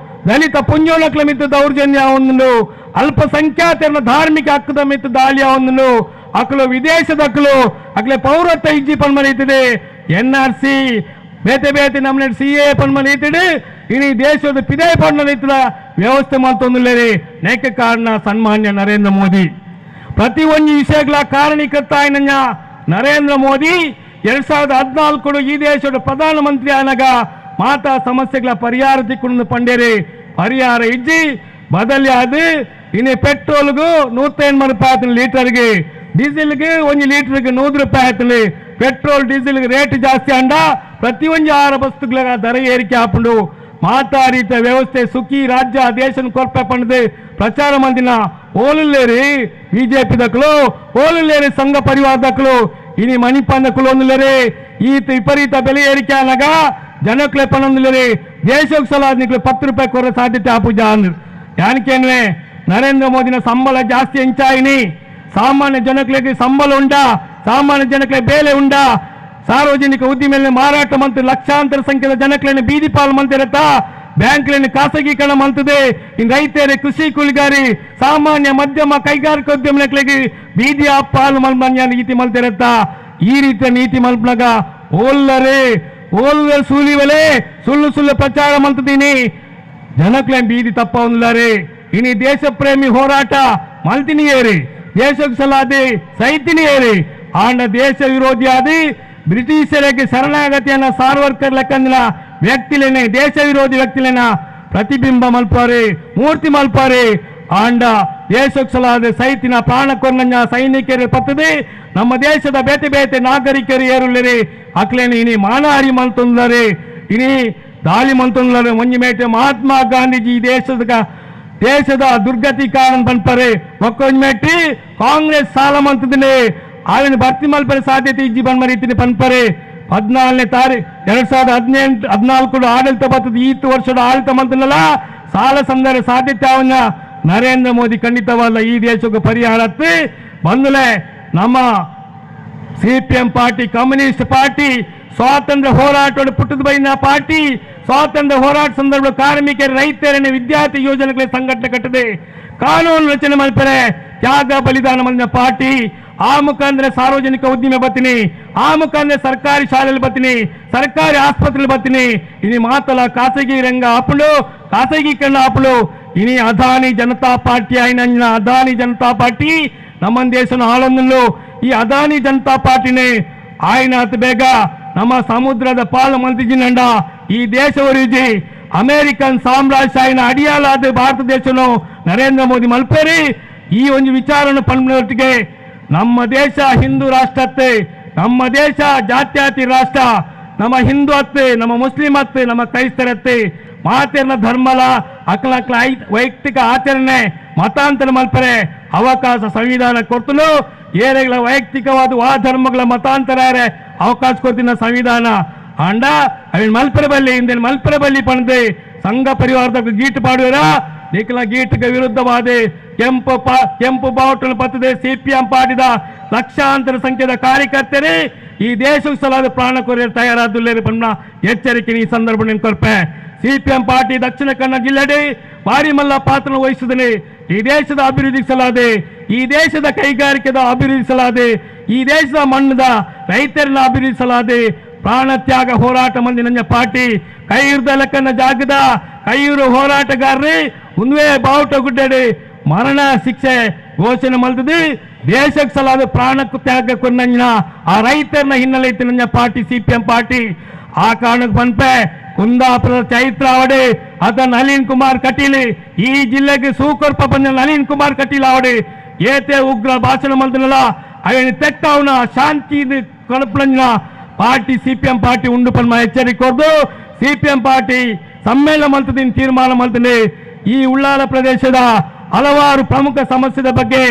ದಲಿತ ಪುಂಜೋಣಕ್ಲ ಮಿತ್ತು ದೌರ್ಜನ್ಯ ಒಂದುಂಡು ಅಲ್ಪಸಂಖ್ಯಾತರ ಧಾರ್ಮಿಕ ಹಕ್ಕದ ಮಿತ್ತು ದಾಳಿಯ ಒಂದುಂಡು ಅಕ್ಕಲು ವಿದೇಶದ ಅಕ್ಕಲು ಅಕ್ಲೆ ಪೌರತ್ವ ಇಜ್ಜಿ ಪನ್ಮನೀತಿದೆ NRC ಬೇತೆ ಬೇತೆ ನಮ್ಮನೆ CA ಪನ್ಮನೀತಿಡು ಇನಿ ದೇಶದ ಪಿದೇ ಪನ್ಮನೀತಿದ ವ್ಯವಸ್ಥೆ ಮಾಡ್ತೊಂದುಲ್ಲೇರಿ ನೇಕ ಕಾರಣ ಸನ್ಮಾನ್ಯ ನರೇಂದ್ರ ಮೋದಿ ಪ್ರತಿ ಒಂದು ವಿಷಯಗಳ ಕಾರಣೀಕರ್ತ ನರೇಂದ್ರ ಮೋದಿ 2014 ಈ ದೇಶದ ಪ್ರಧಾನಮಂತ್ರಿ ಆನಾಗ ಮಾತಾ ಸಮಸ್ಯೆಗಳ ಪರಿಹಾರ ತಿಕ್ಕೊಂಡು ಪಂಡೇರಿ ಪರಿಹಾರ ಇಜ್ಜಿ ಬದಲಿ ಅದು ಇನ್ನು ಪೆಟ್ರೋಲ್ಗೂ 180 ರೂಪಾಯಿ ಆಯ್ತು ಲೀಟರ್ಗೆ, ಡೀಸೆಲ್ಗೆ 1 ಲೀಟರ್ಗೆ 100 ರೂಪಾಯಿ ಆಯ್ತು. ಪೆಟ್ರೋಲ್ ಡೀಸೆಲ್ಗೆ ರೇಟ್ ಜಾಸ್ತಿ ಅಂಡ ಪ್ರತಿಯೊಂದು ಆಹಾರ ವಸ್ತುಗಳ ದರ ಏರಿಕೆ ಹಾಕೊಂಡು ಮಾತಾಡಿತ ವ್ಯವಸ್ಥೆ ಸುಖಿ ರಾಜ್ಯ ದೇಶನ ಕೊರ್ಪೆ ಪಂಡದೆ ಪ್ರಚಾರ ಮಂದಿನ ಓಲುಲ್ಲೇರಿ ಬಿಜೆಪಿ ದಕ್ಕಲು ಓಲುಲ್ಲೇರಿ ಸಂಘ ಪರಿವಾರ ದಕ್ಕಲು ಇನಿ ಮಣಿಪಂದಕ್ಕಲು ಒಂದುಲೇರಿ ಈ ವಿಪರೀತ ಬೆಲೆ ಏರಿಕೆ ಆನಾಗ ಜನಕ್ಲೆ ಪಣೊಂದುಲೇರಿ ದೇಶಕ್ಕೆ ಸಲಾದ್ನಿಕ್ಲು 10 ರೂಪಾಯಿ ಕೊರ ಸಾಧ್ಯತೆ ಆಪುಜ ಅಂದ್ರು. ಯಾನಕೇನ್ವೆ ನರೇಂದ್ರ ಮೋದಿನ ಸಂಬಳ ಜಾಸ್ತಿ ಹೆಂಚಾಯಿನಿ, ಸಾಮಾನ್ಯ ಜನಕ್ಕೆ ಸಂಬಳ ಉಂಟಾ, ಸಾಮಾನ್ಯ ಜನಕ್ಕೆ ಬೇಲೆ ಉಂಟಾ, ಸಾರ್ವಜನಿಕ ಉದ್ದಿಮೆಯಲ್ಲಿ ಮಾರಾಟ ಮಂತ್ರಿ ಲಕ್ಷಾಂತರ ಸಂಖ್ಯೆಯ ಜನಕ್ಲೇನೆ ಬೀದಿ ಪಾಲು ಮಂತಿರತ್ತ, ಬ್ಯಾಂಕ್ಲೇನೆ ಖಾಸಗೀಕರಣ ಮಂತದೆ. ಇನ್ನು ರೈತರೇ ಕೃಷಿ ಕೂಲಿಗಾರಿ ಸಾಮಾನ್ಯ ಮಧ್ಯಮ ಕೈಗಾರಿಕಾ ಉದ್ಯಮಗಳಿಗೆ ಬೀದಿ ಪಾಲು ಮಲ್ಮನ್ಯ ನೀತಿ ಮಲ್ತಿರತ್ತ. ಈ ರೀತಿಯ ನೀತಿ ಮಲ್ಪನಾಗ ಓಲ್ಲರೇ ಓಲ್ಲ ಸೂಲಿವಲೆ ಸುಳ್ಳು ಸುಳ್ಳು ಪ್ರಚಾರ ಮಂತದೀನಿ ಜನಕ್ಲೆ ಬೀದಿ ತಪ್ಪ ಒಂದ್ಲಾರೆ. ಇನಿ ದೇಶ ಪ್ರೇಮಿ ಹೋರಾಟ ಮಲ್ತಿನಿಯೇರಿ, ದೇಶಕ್ಕೆ ಸಲಾದಿ ಸೈತಿನಿಯೇರಿ, ಆಂಡ ದೇಶ ವಿರೋಧಿ ಆದಿ ಬ್ರಿಟಿಷರಿಗೆ ಶರಣಾಗತಿಯನ್ನ ಸಾರ್ವರ್ಕರ್ ಲೆಕ್ಕಂದಿನ ವ್ಯಕ್ತಿಲೇನೆ ದೇಶ ವಿರೋಧಿ ವ್ಯಕ್ತಿಲೇನ ಪ್ರತಿಬಿಂಬ ಮಲ್ಪಾರೆ ಮೂರ್ತಿ ಮಲ್ಪಾರೆ. ಆಂಡ ದೇಶಕ್ಕೆ ಸಲಾದ ಸೈತಿನ ಪ್ರಾಣ ಕೊನ್ನ ಸೈನಿಕರು ಪತ್ತದೆ ನಮ್ಮ ದೇಶದ ಬೇತೆ ಬೇತೆ ನಾಗರಿಕರು ಏರುಳ್ಳರಿ ಅಕ್ಲೇನೆ ಇನಿ ಮಾನಹಾರಿ ಮಲ್ತೊಂದರೆ ಇನಿ ದಾಳಿ ಮಂತೊಂದರೆ ಒಂಜಿ ಮೇಟೆ ಮಹಾತ್ಮ ಗಾಂಧೀಜಿ ದೇಶದ ದುರ್ಗತಿ ಕಾರಣ ಪನ್ಪರೆ ಒಕ್ಕೊಂಜ್ ಮೇಟಿ ಕಾಂಗ್ರೆಸ್ ಸಾಲ ಮಂತದಿನಿ ಆವಿನ ಭರ್ತಿ ಮಲ್ಪರೆ ಸಾಧ್ಯತೆ ಇಜ್ಜಿ ಬನ್ಮ ರೀತಿನಿ ಪನ್ಪರೆ 14ನೇ ತಾರೀಕು 2014 ಆಡಳಿತ ಬರ್ತದೆ. ಈ ವರ್ಷದ ಆಡಳಿತ ಮಂತನಲ್ಲ ಸಾಲ ಸಂದರ್ಭ ಸಾಧ್ಯತೆ ಅವನ್ನ ನರೇಂದ್ರ ಮೋದಿ ಖಂಡಿತವಲ್ಲ ಈ ದೇಶಕ್ಕೆ ಪರಿಹಾರ ಬಂದಲೆ ನಮ್ಮ ಸಿಪಿಎಂ ಪಾರ್ಟಿ ಕಮ್ಯುನಿಸ್ಟ್ ಪಾರ್ಟಿ ಸ್ವಾತಂತ್ರ್ಯ ಹೋರಾಟ ಪುಟ್ಟದ ಬೈನ ಪಾರ್ಟಿ ಸ್ವಾತಂತ್ರ್ಯ ಹೋರಾಟ ಸಂದರ್ಭ ಕಾರ್ಮಿಕರ ರೈತರನ್ನ ವಿದ್ಯಾರ್ಥಿ ಯೋಜನೆಗಳ ಸಂಘಟನೆ ಕಟ್ಟದೆ ಕಾನೂನು ರಚನೆ ಮಾಡ್ತಾರೆ ತ್ಯಾಗ ಬಲಿದಾನ ಮಾಡಿದ ಪಾರ್ಟಿ. ಆ ಮುಖಾಂತರ ಸಾರ್ವಜನಿಕ ಉದ್ದಿಮೆ ಬರ್ತೀನಿ, ಆ ಮುಖಾಂತರ ಸರ್ಕಾರಿ ಶಾಲೆಯಲ್ಲಿ ಬರ್ತೀನಿ, ಸರ್ಕಾರಿ ಆಸ್ಪತ್ರೆಯಲ್ಲಿ ಬರ್ತೀನಿ. ಇನಿ ಮಾತಲ್ಲ ಖಾಸಗಿ ರಂಗ ಆಪುಂಡು ಖಾಸಗೀಕರಣ ಆಪುಡು. ಇನಿ ಅದಾನಿ ಜನತಾ ಪಾರ್ಟಿ ಆಯ್ನ ಅದಾನಿ ಜನತಾ ಪಾರ್ಟಿ ನಮ್ಮ ದೇಶನ ಆಳೊಂದು ಈ ಅದಾನಿ ಜನತಾ ಪಾರ್ಟಿನೇ ఆయన అతి ಬೇಗ ನಮ್ಮ ಸಮುದ್ರದ ಪಾಲು ಮಂತ್ರಿಜಿನಂಡ ಈ ದೇಶವರಿಜಿ ಅಮೆರಿಕನ್ ಸಾಮ್ರಾಜ್ಯ ಅಡಿಯಾಲಾದ ಭಾರತ ದೇಶನು ನರೇಂದ್ರ ಮೋದಿ ಮಲ್ಪೇರಿ ಈ ಒಂದು ವಿಚಾರವನ್ನು ಪಂಪಿನೊಟ್ಟಿಗೆ ನಮ್ಮ ದೇಶ ಹಿಂದೂ ರಾಷ್ಟ್ರ ಅತ್ತೆ, ನಮ್ಮ ದೇಶ ಜಾತ್ಯಾತಿ ರಾಷ್ಟ್ರ, ನಮ್ಮ ಹಿಂದೂ ಅತ್ತೆ, ನಮ್ಮ ಮುಸ್ಲಿಂ ಅತ್ತೆ, ನಮ್ಮ ಕ್ರೈಸ್ತರತ್ತೆ ಮಾತೆರ್ನ ಧರ್ಮಲ ಅಕ್ಲ ವೈಯಕ್ತಿಕ ಆಚರಣೆ ಮತಾಂತರ ಮಲ್ಪರೆ ಅವಕಾಶ ಸಂವಿಧಾನ ಕೊಡ್ತಲು ಏರೆಗಳ ವೈಯಕ್ತಿಕವಾದ ಆ ಧರ್ಮಗಳ ಮತಾಂತರ ಅವಕಾಶ ಕೊಡ್ತಿನ ಸಂವಿಧಾನ ಅಂಡ ಅವಿನ ಮಲ್ಪರೆ ಬಲ್ಲಿ ಹಿಂದಿನ ಮಲ್ಪರೆ ಬಲ್ಲಿ ಪಣದೆ ಸಂಘ ಪರಿವಾರದ ಗೀಟ್ ಪಾಡುವರ ನಿಖಲ ಗೀಟ್ಗೆ ವಿರುದ್ಧವಾದ ಕೆಂಪು ಬಾವುಟನ್ನು ಪತ್ತದೆ ಸಿಪಿಎಂ ಪಾರ್ಟಿದ ಲಕ್ಷಾಂತರ ಸಂಖ್ಯೆಯ ಕಾರ್ಯಕರ್ತರೇ ಈ ದೇಶಕ್ಕೆ ಸಲಾದ ಪ್ರಾಣ ಕೊರೆಯಲು ತಯಾರಾದುಲ್ಲೇರಿ ಪಣ್ಣ ಎಚ್ಚರಿಕೆ ಈ ಸಂದರ್ಭ ಕೊರ್ಪೆ. ಸಿಪಿಎಂ ಪಾರ್ಟಿ ದಕ್ಷಿಣ ಕನ್ನಡ ಜಿಲ್ಲೆಡೆ ಭಾರಿ ಮಲ್ಲ ಪಾತ್ರ ವಹಿಸಿದನೆ. ಈ ದೇಶದ ಅಭಿವೃದ್ಧಿ ಸಲಾದೆ, ಈ ದೇಶದ ಕೈಗಾರಿಕೆದ ಅಭಿವೃದ್ಧಿ ಸಲಾದೆ, ಈ ದೇಶದ ಮಣ್ಣದ ರೈತರನ್ನ ಅಭಿವೃದ್ಧಿ ಸಲಾದೆ. ಪ್ರಾಣ ತ್ಯಾಗ ಹೋರಾಟ ಮಂದಿ ನನ್ನ ಪಾರ್ಟಿ ಕೈಯೂರ್ದ ಲೆಕ್ಕನ ಜಾಗದ ಕೈಯೂರು ಹೋರಾಟಗಾರರೇ ಉನ್ವೇ ಬಾವುಟ ಗುಡ್ಡಡೆ ಮರಣ ಶಿಕ್ಷೆ ಘೋಷಣೆ ಮಲ್ತದೆ. ದೇಶಕ್ಕೆ ಸಲಾದ ಪ್ರಾಣಕ್ಕೂ ತ್ಯಾಗ ಕೊನ್ನ ಆ ರೈತರನ್ನ ಹಿನ್ನೆಲೆ ಇತ್ತು ನನ್ನ ಪಾರ್ಟಿ ಸಿಪಿಎಂ ಪಾರ್ಟಿ. ಆ ಕಾರಣಕ್ಕೆ ಪನ್ಪೆ ಕುಂದಾಪುರದ ಚೈತ್ರ ಅವಡೆ ಅದ ನಳಿನ್ ಕುಮಾರ್ ಕಟೀಲ್ ಈ ಜಿಲ್ಲೆಗೆ ಸೂಕೊರ್ಪ ಬಂದ ನಳಿನ್ ಕುಮಾರ್ ಕಟೀಲ್ ಅವಡೆ ಏತೆ ಉಗ್ರ ಭಾಷಣ ಮಲ್ತನಲ್ಲ ಅವನ ತೆಟ್ಟವನ ಶಾಂತಿ ಕಳಪಳಂಜನ ಪಾರ್ಟಿ ಸಿಪಿಎಂ ಪಾರ್ಟಿ ಉಂಡು ಪನ್ಮ ಎಚ್ಚರಿಕೆ ಕೊಡ್ದು ಸಿಪಿಎಂ ಪಾರ್ಟಿ ಸಮ್ಮೇಳನ ಮಲ್ತದಿನ ತೀರ್ಮಾನ ಮಲ್ತದೆ. ಈ ಉಳ್ಳಾಲ ಪ್ರದೇಶದ ಹಲವಾರು ಪ್ರಮುಖ ಸಮಸ್ಯೆದ ಬಗ್ಗೆ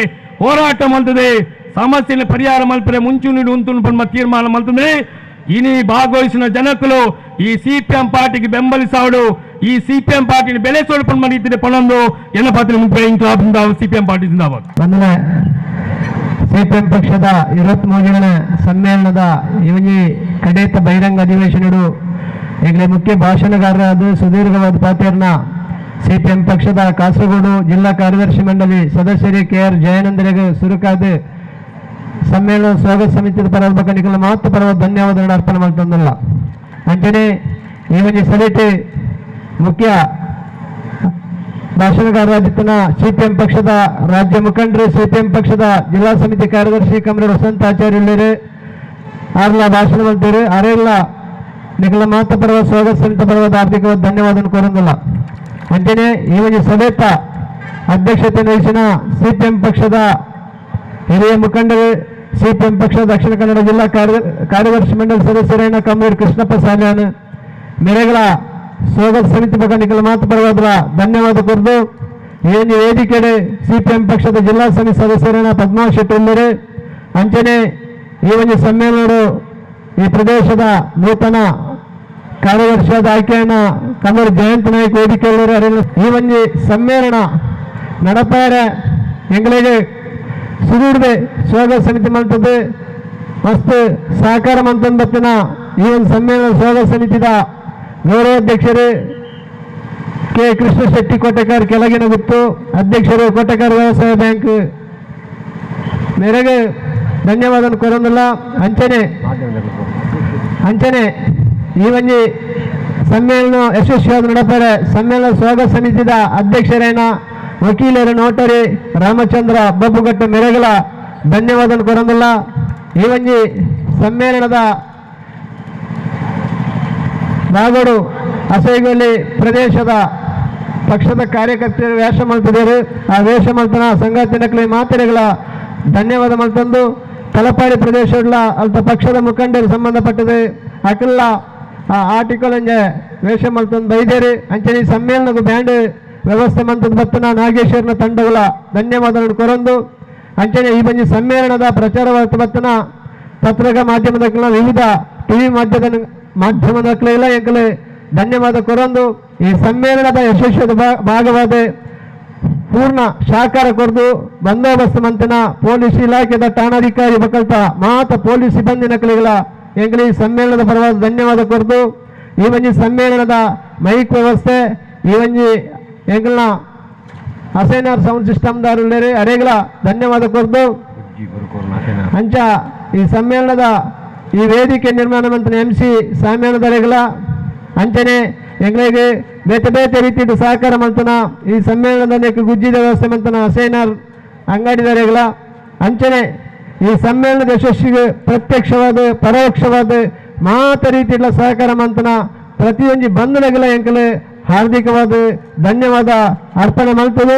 ಹೋರಾಟ ಮಲ್ತದೆ, ಸಮಸ್ಯೆನ ಪರಿಹಾರ ಮಲ್ಪರೆ ಮುಂಚೂಣಿ ಉಂಟು ಪನ್ಮ ತೀರ್ಮಾನ ಮಲ್ತದೆ. ಇನಿ ಭಾಗವಹಿಸಿದ ಜನಕಲು ಈ ಸಿಪಿಎಂ ಪಾರ್ಟಿಗೆ ಬೆಂಬಲಿಸಾಡು, ಈ ಸಿಪಿಎಂ ಪಾರ್ಟಿನ ಬೆಲೆ ಸ್ವಲ್ಪನ್ ಮಾಡಿದ್ರೆ ಪಣೊಂದು ಎಲ್ಲ ಪಾತ್ರ ಮುಂಪೆ ಸಿಪಿಎಂ ಪಾರ್ಟಿ ಜಿಂದಾಬಾದ್. ಬಂದನೆ ಸಿಪಿಎಂ ಪಕ್ಷದ 23ನೇ ಸಮ್ಮೇಳನದ ಇವನಿ ಕಡೇತ ಬಹಿರಂಗ ಅಧಿವೇಶನಡು ಈಗಲೇ ಮುಖ್ಯ ಭಾಷಣಗಾರರಾದ ಸುದೀರ್ಘವಾದ ಪಾತ್ರನ ಸಿಪಿಎಂ ಪಕ್ಷದ ಕಾಸರಗೋಡು ಜಿಲ್ಲಾ ಕಾರ್ಯದರ್ಶಿ ಮಂಡಳಿ ಸದಸ್ಯರಿ ಕೆಆರ್ ಜಯಾನಂದರಿಗೆ ಸುರುಕಾದ ಸಮ್ಮೇಳನ ಸ್ವಾಗತ ಸಮಿತಿಯ ಪರದ ನಿಖಲ ಮಹತ್ವ ಪರವಾದ ಧನ್ಯವಾದ ಅರ್ಪಣೆ ಮಾಡ್ತಂದಲ್ಲ. ಅಂಚನೆ ಈ ಒಂದು ಸಭೆಗೆ ಮುಖ್ಯ ಭಾಷಣಗಾರರಾದಿತ್ತನ ಸಿಪಿಎಂ ಪಕ್ಷದ ರಾಜ್ಯ ಮುಖಂಡರು, ಸಿಪಿಎಂ ಪಕ್ಷದ ಜಿಲ್ಲಾ ಸಮಿತಿ ಕಾರ್ಯದರ್ಶಿ ಕಮರೆ ವಸಂತ ಆಚಾರ್ಯ ಆರ್ಲ ಭಾಷಣ ಮಾಡ್ತಾರೆ ಅರೆಲ್ಲ ನಿಖಲ ಮಾತ ಪರವ ಸ್ವಾಗತ ಸಮಿತ ಪರವಾದ ಹಾರ್ದಿಕವಾದ ಧನ್ಯವಾದ ಕೋರಂಗಿಲ್ಲ ಅಂತೆಯೇ ಈ ಒಂದು ಸಭೆತ ಅಧ್ಯಕ್ಷತೆ ವಹಿಸಿನ ಸಿಪಿಎಂ ಪಕ್ಷದ ಹಿರಿಯ ಮುಖಂಡರು ಸಿಪಿಎಂ ಪಕ್ಷದ ದಕ್ಷಿಣ ಕನ್ನಡ ಜಿಲ್ಲಾ ಕಾರ್ಯದರ್ಶಿ ಮಂಡಳಿ ಸದಸ್ಯರಾದ ಕಮ್ಮೂರು ಕೃಷ್ಣಪ್ಪ ಸಾಲ್ಯಾನ್ ಮೇರೆಗಳ ಸ್ವಾಗತ ಸಮಿತಿ ಬಗ್ಗೆ ನಿಖಲ ಮಾತು ಪರವಾದ ಧನ್ಯವಾದ ಕೊರ್ದು ಏನು ವೇದಿಕೆಡೆ ಸಿಪಿಎಂ ಪಕ್ಷದ ಜಿಲ್ಲಾ ಸಮಿತಿ ಸದಸ್ಯರಾದ ಪದ್ಮಾವತಿ ಶೆಟ್ಟಿ ಅಂಚನೆ ಈ ಒಂದು ಸಮ್ಮೇಳನ ಈ ಪ್ರದೇಶದ ನೂತನ ಕಾರ್ಯದರ್ಶಿಯಾದ ಆಯ್ಕೆಯನ್ನ ಕಮ್ಮೂರು ಜಯಂತ ನಾಯ್ಕ ವೇದಿಕೆಯಲ್ಲಿ ಈ ಒಂದು ಸಮ್ಮೇಳನ ನಡಪಾರೆ ಎಂಗಳಿಗೆ ಸುದೂಡದೆ ಸ್ವಾಗತ ಸಮಿತಿ ಮಾಡ್ತದೆ ಮಸ್ತ್ ಸಹಕಾರ ಮಂತನ ಈ ಒಂದು ಸಮ್ಮೇಳನ ಸ್ವಾಗತ ಸಮಿತಿದ ಗೌರವಾಧ್ಯಕ್ಷರು ಕೆ ಕೃಷ್ಣ ಶೆಟ್ಟಿ ಕೋಟೆಕಾರ್ ಕೆಳಗಿನ ಗುತ್ತು ಅಧ್ಯಕ್ಷರು ಕೋಟೆಕಾರ್ ವ್ಯವಸಾಯ ಬ್ಯಾಂಕ್ ಮೇರೆಗೆ ಧನ್ಯವಾದ ಕೋರೊಂದಿಲ್ಲ ಅಂಚನೆ ಈ ಒಂದು ಸಮ್ಮೇಳನ ಯಶಸ್ವಿಯಾದ ನಡಪಾರೆ ಸಮ್ಮೇಳನ ಸ್ವಾಗತ ಸಮಿತಿದ ಅಧ್ಯಕ್ಷರೇನ ವಕೀಲರ ನೋಟರಿ ರಾಮಚಂದ್ರ ಬಬ್ಬುಗಟ್ಟ ಮೇರೆಗಳ ಧನ್ಯವಾದ ಕೋರೊಂದಿಲ್ಲ ಈ ಒಂದು ಸಮ್ಮೇಳನದ ನಾಗೋಡು ಅಸೈಗೊಲ್ಲಿ ಪ್ರದೇಶದ ಪಕ್ಷದ ಕಾರ್ಯಕರ್ತರು ವೇಷ ಮಾಡ್ತಿದ್ದಾರೆ ಆ ವೇಷ ಮಾಡ್ತಾನ ಸಂಗಾತಿನಕ್ಲೆ ಮಾತೆರೆಗಳ ಧನ್ಯವಾದ ಮಾಡ್ತಂದು ತಲಪಾಡಿ ಪ್ರದೇಶಗಳ ಅಲ್ಪ ಪಕ್ಷದ ಮುಖಂಡರು ಸಂಬಂಧಪಟ್ಟದೆ ಅಕಲ್ಲ ಆ ಆರ್ಟಿಕಲ್ ಅಂಜೆ ವೇಷ ಮಾಡ್ತಂದು ಬೈದೇರಿ ಅಂಚನೆ ಈ ಸಮ್ಮೇಳನದ ಬ್ಯಾಂಡ್ ವ್ಯವಸ್ಥೆ ಮಂತದ ಬತ್ತನ ನಾಗೇಶ್ವರನ ತಂಡಗಳ ಧನ್ಯವಾದ ಕೊರಂದು ಅಂಚನೆ ಈ ಬಂಜಿ ಸಮ್ಮೇಳನದ ಪ್ರಚಾರ ಬತ್ತನ ಪತ್ರಿಕಾ ಮಾಧ್ಯಮದ ವಿವಿಧ ಟಿವಿ ಮಾಧ್ಯಮದ ಎಂಕಲೆ ಧನ್ಯವಾದ ಕೊರಂದು ಈ ಸಮ್ಮೇಳನದ ಯಶಸ್ವಿಯಾದ ಭಾಗವಾದ ಪೂರ್ಣ ಸಹಕಾರ ಕೊರದು ಬಂದೋಬಸ್ತ್ ಮಂತನ ಪೊಲೀಸ್ ಇಲಾಖೆದ ಠಾಣಾಧಿಕಾರಿ ಬಕಲ್ತ ಮಾತ ಪೊಲೀಸ್ ಸಿಬ್ಬಂದಿ ನಕಲಿಗಳ ಎಂಕಲೆ ಈ ಸಮ್ಮೇಳನದ ಪರವಾದ ಧನ್ಯವಾದ ಕೊರದು ಈ ಒಂಜಿ ಸಮ್ಮೇಳನದ ಮೈಕ್ ವ್ಯವಸ್ಥೆ ಈ ಒಂಜಿ ಎಂಕಲ್ನ ಅಸೈನಾರ್ ಸೌಂಡ್ ಸಿಸ್ಟಮ್ ದಾರುಳ್ಳೇರಿ ಅರೆಗಳ ಧನ್ಯವಾದ ಕೊರದು ಅಂಚ ಈ ಸಮ್ಮೇಳನದ ಈ ವೇದಿಕೆ ನಿರ್ಮಾಣ ಮಂತ್ರಿ MC ಸಮ್ಮೇಳನದರೆಗಳ ಅಂಚನೆ ಎಂಗಳಿಗೆ ಬೇತೆ ಬೇತೆ ರೀತಿಯ ಸಹಕಾರ ಮಂತನ ಈ ಸಮ್ಮೇಳನದ ಗುಜ್ಜಿದ ವ್ಯವಸ್ಥೆ ಮಂತನ ಅಸೈನಾರ್ ಅಂಗಡಿದರೆಗಳ ಅಂಚನೆ ಈ ಸಮ್ಮೇಳನದ ಯಶಸ್ವಿಗೆ ಪ್ರತ್ಯಕ್ಷವಾದ ಪರೋಕ್ಷವಾದ ಮಾತ ರೀತಿಯ ಸಹಕಾರ ಮಂತನ ಪ್ರತಿಯೊಂದು ಬಂಧುಗಳ ಎಂಕಲೆ ಹಾರ್ದಿಕವಾದ ಧನ್ಯವಾದ ಅರ್ಪಣೆ ಮಾಡ್ತದೆ.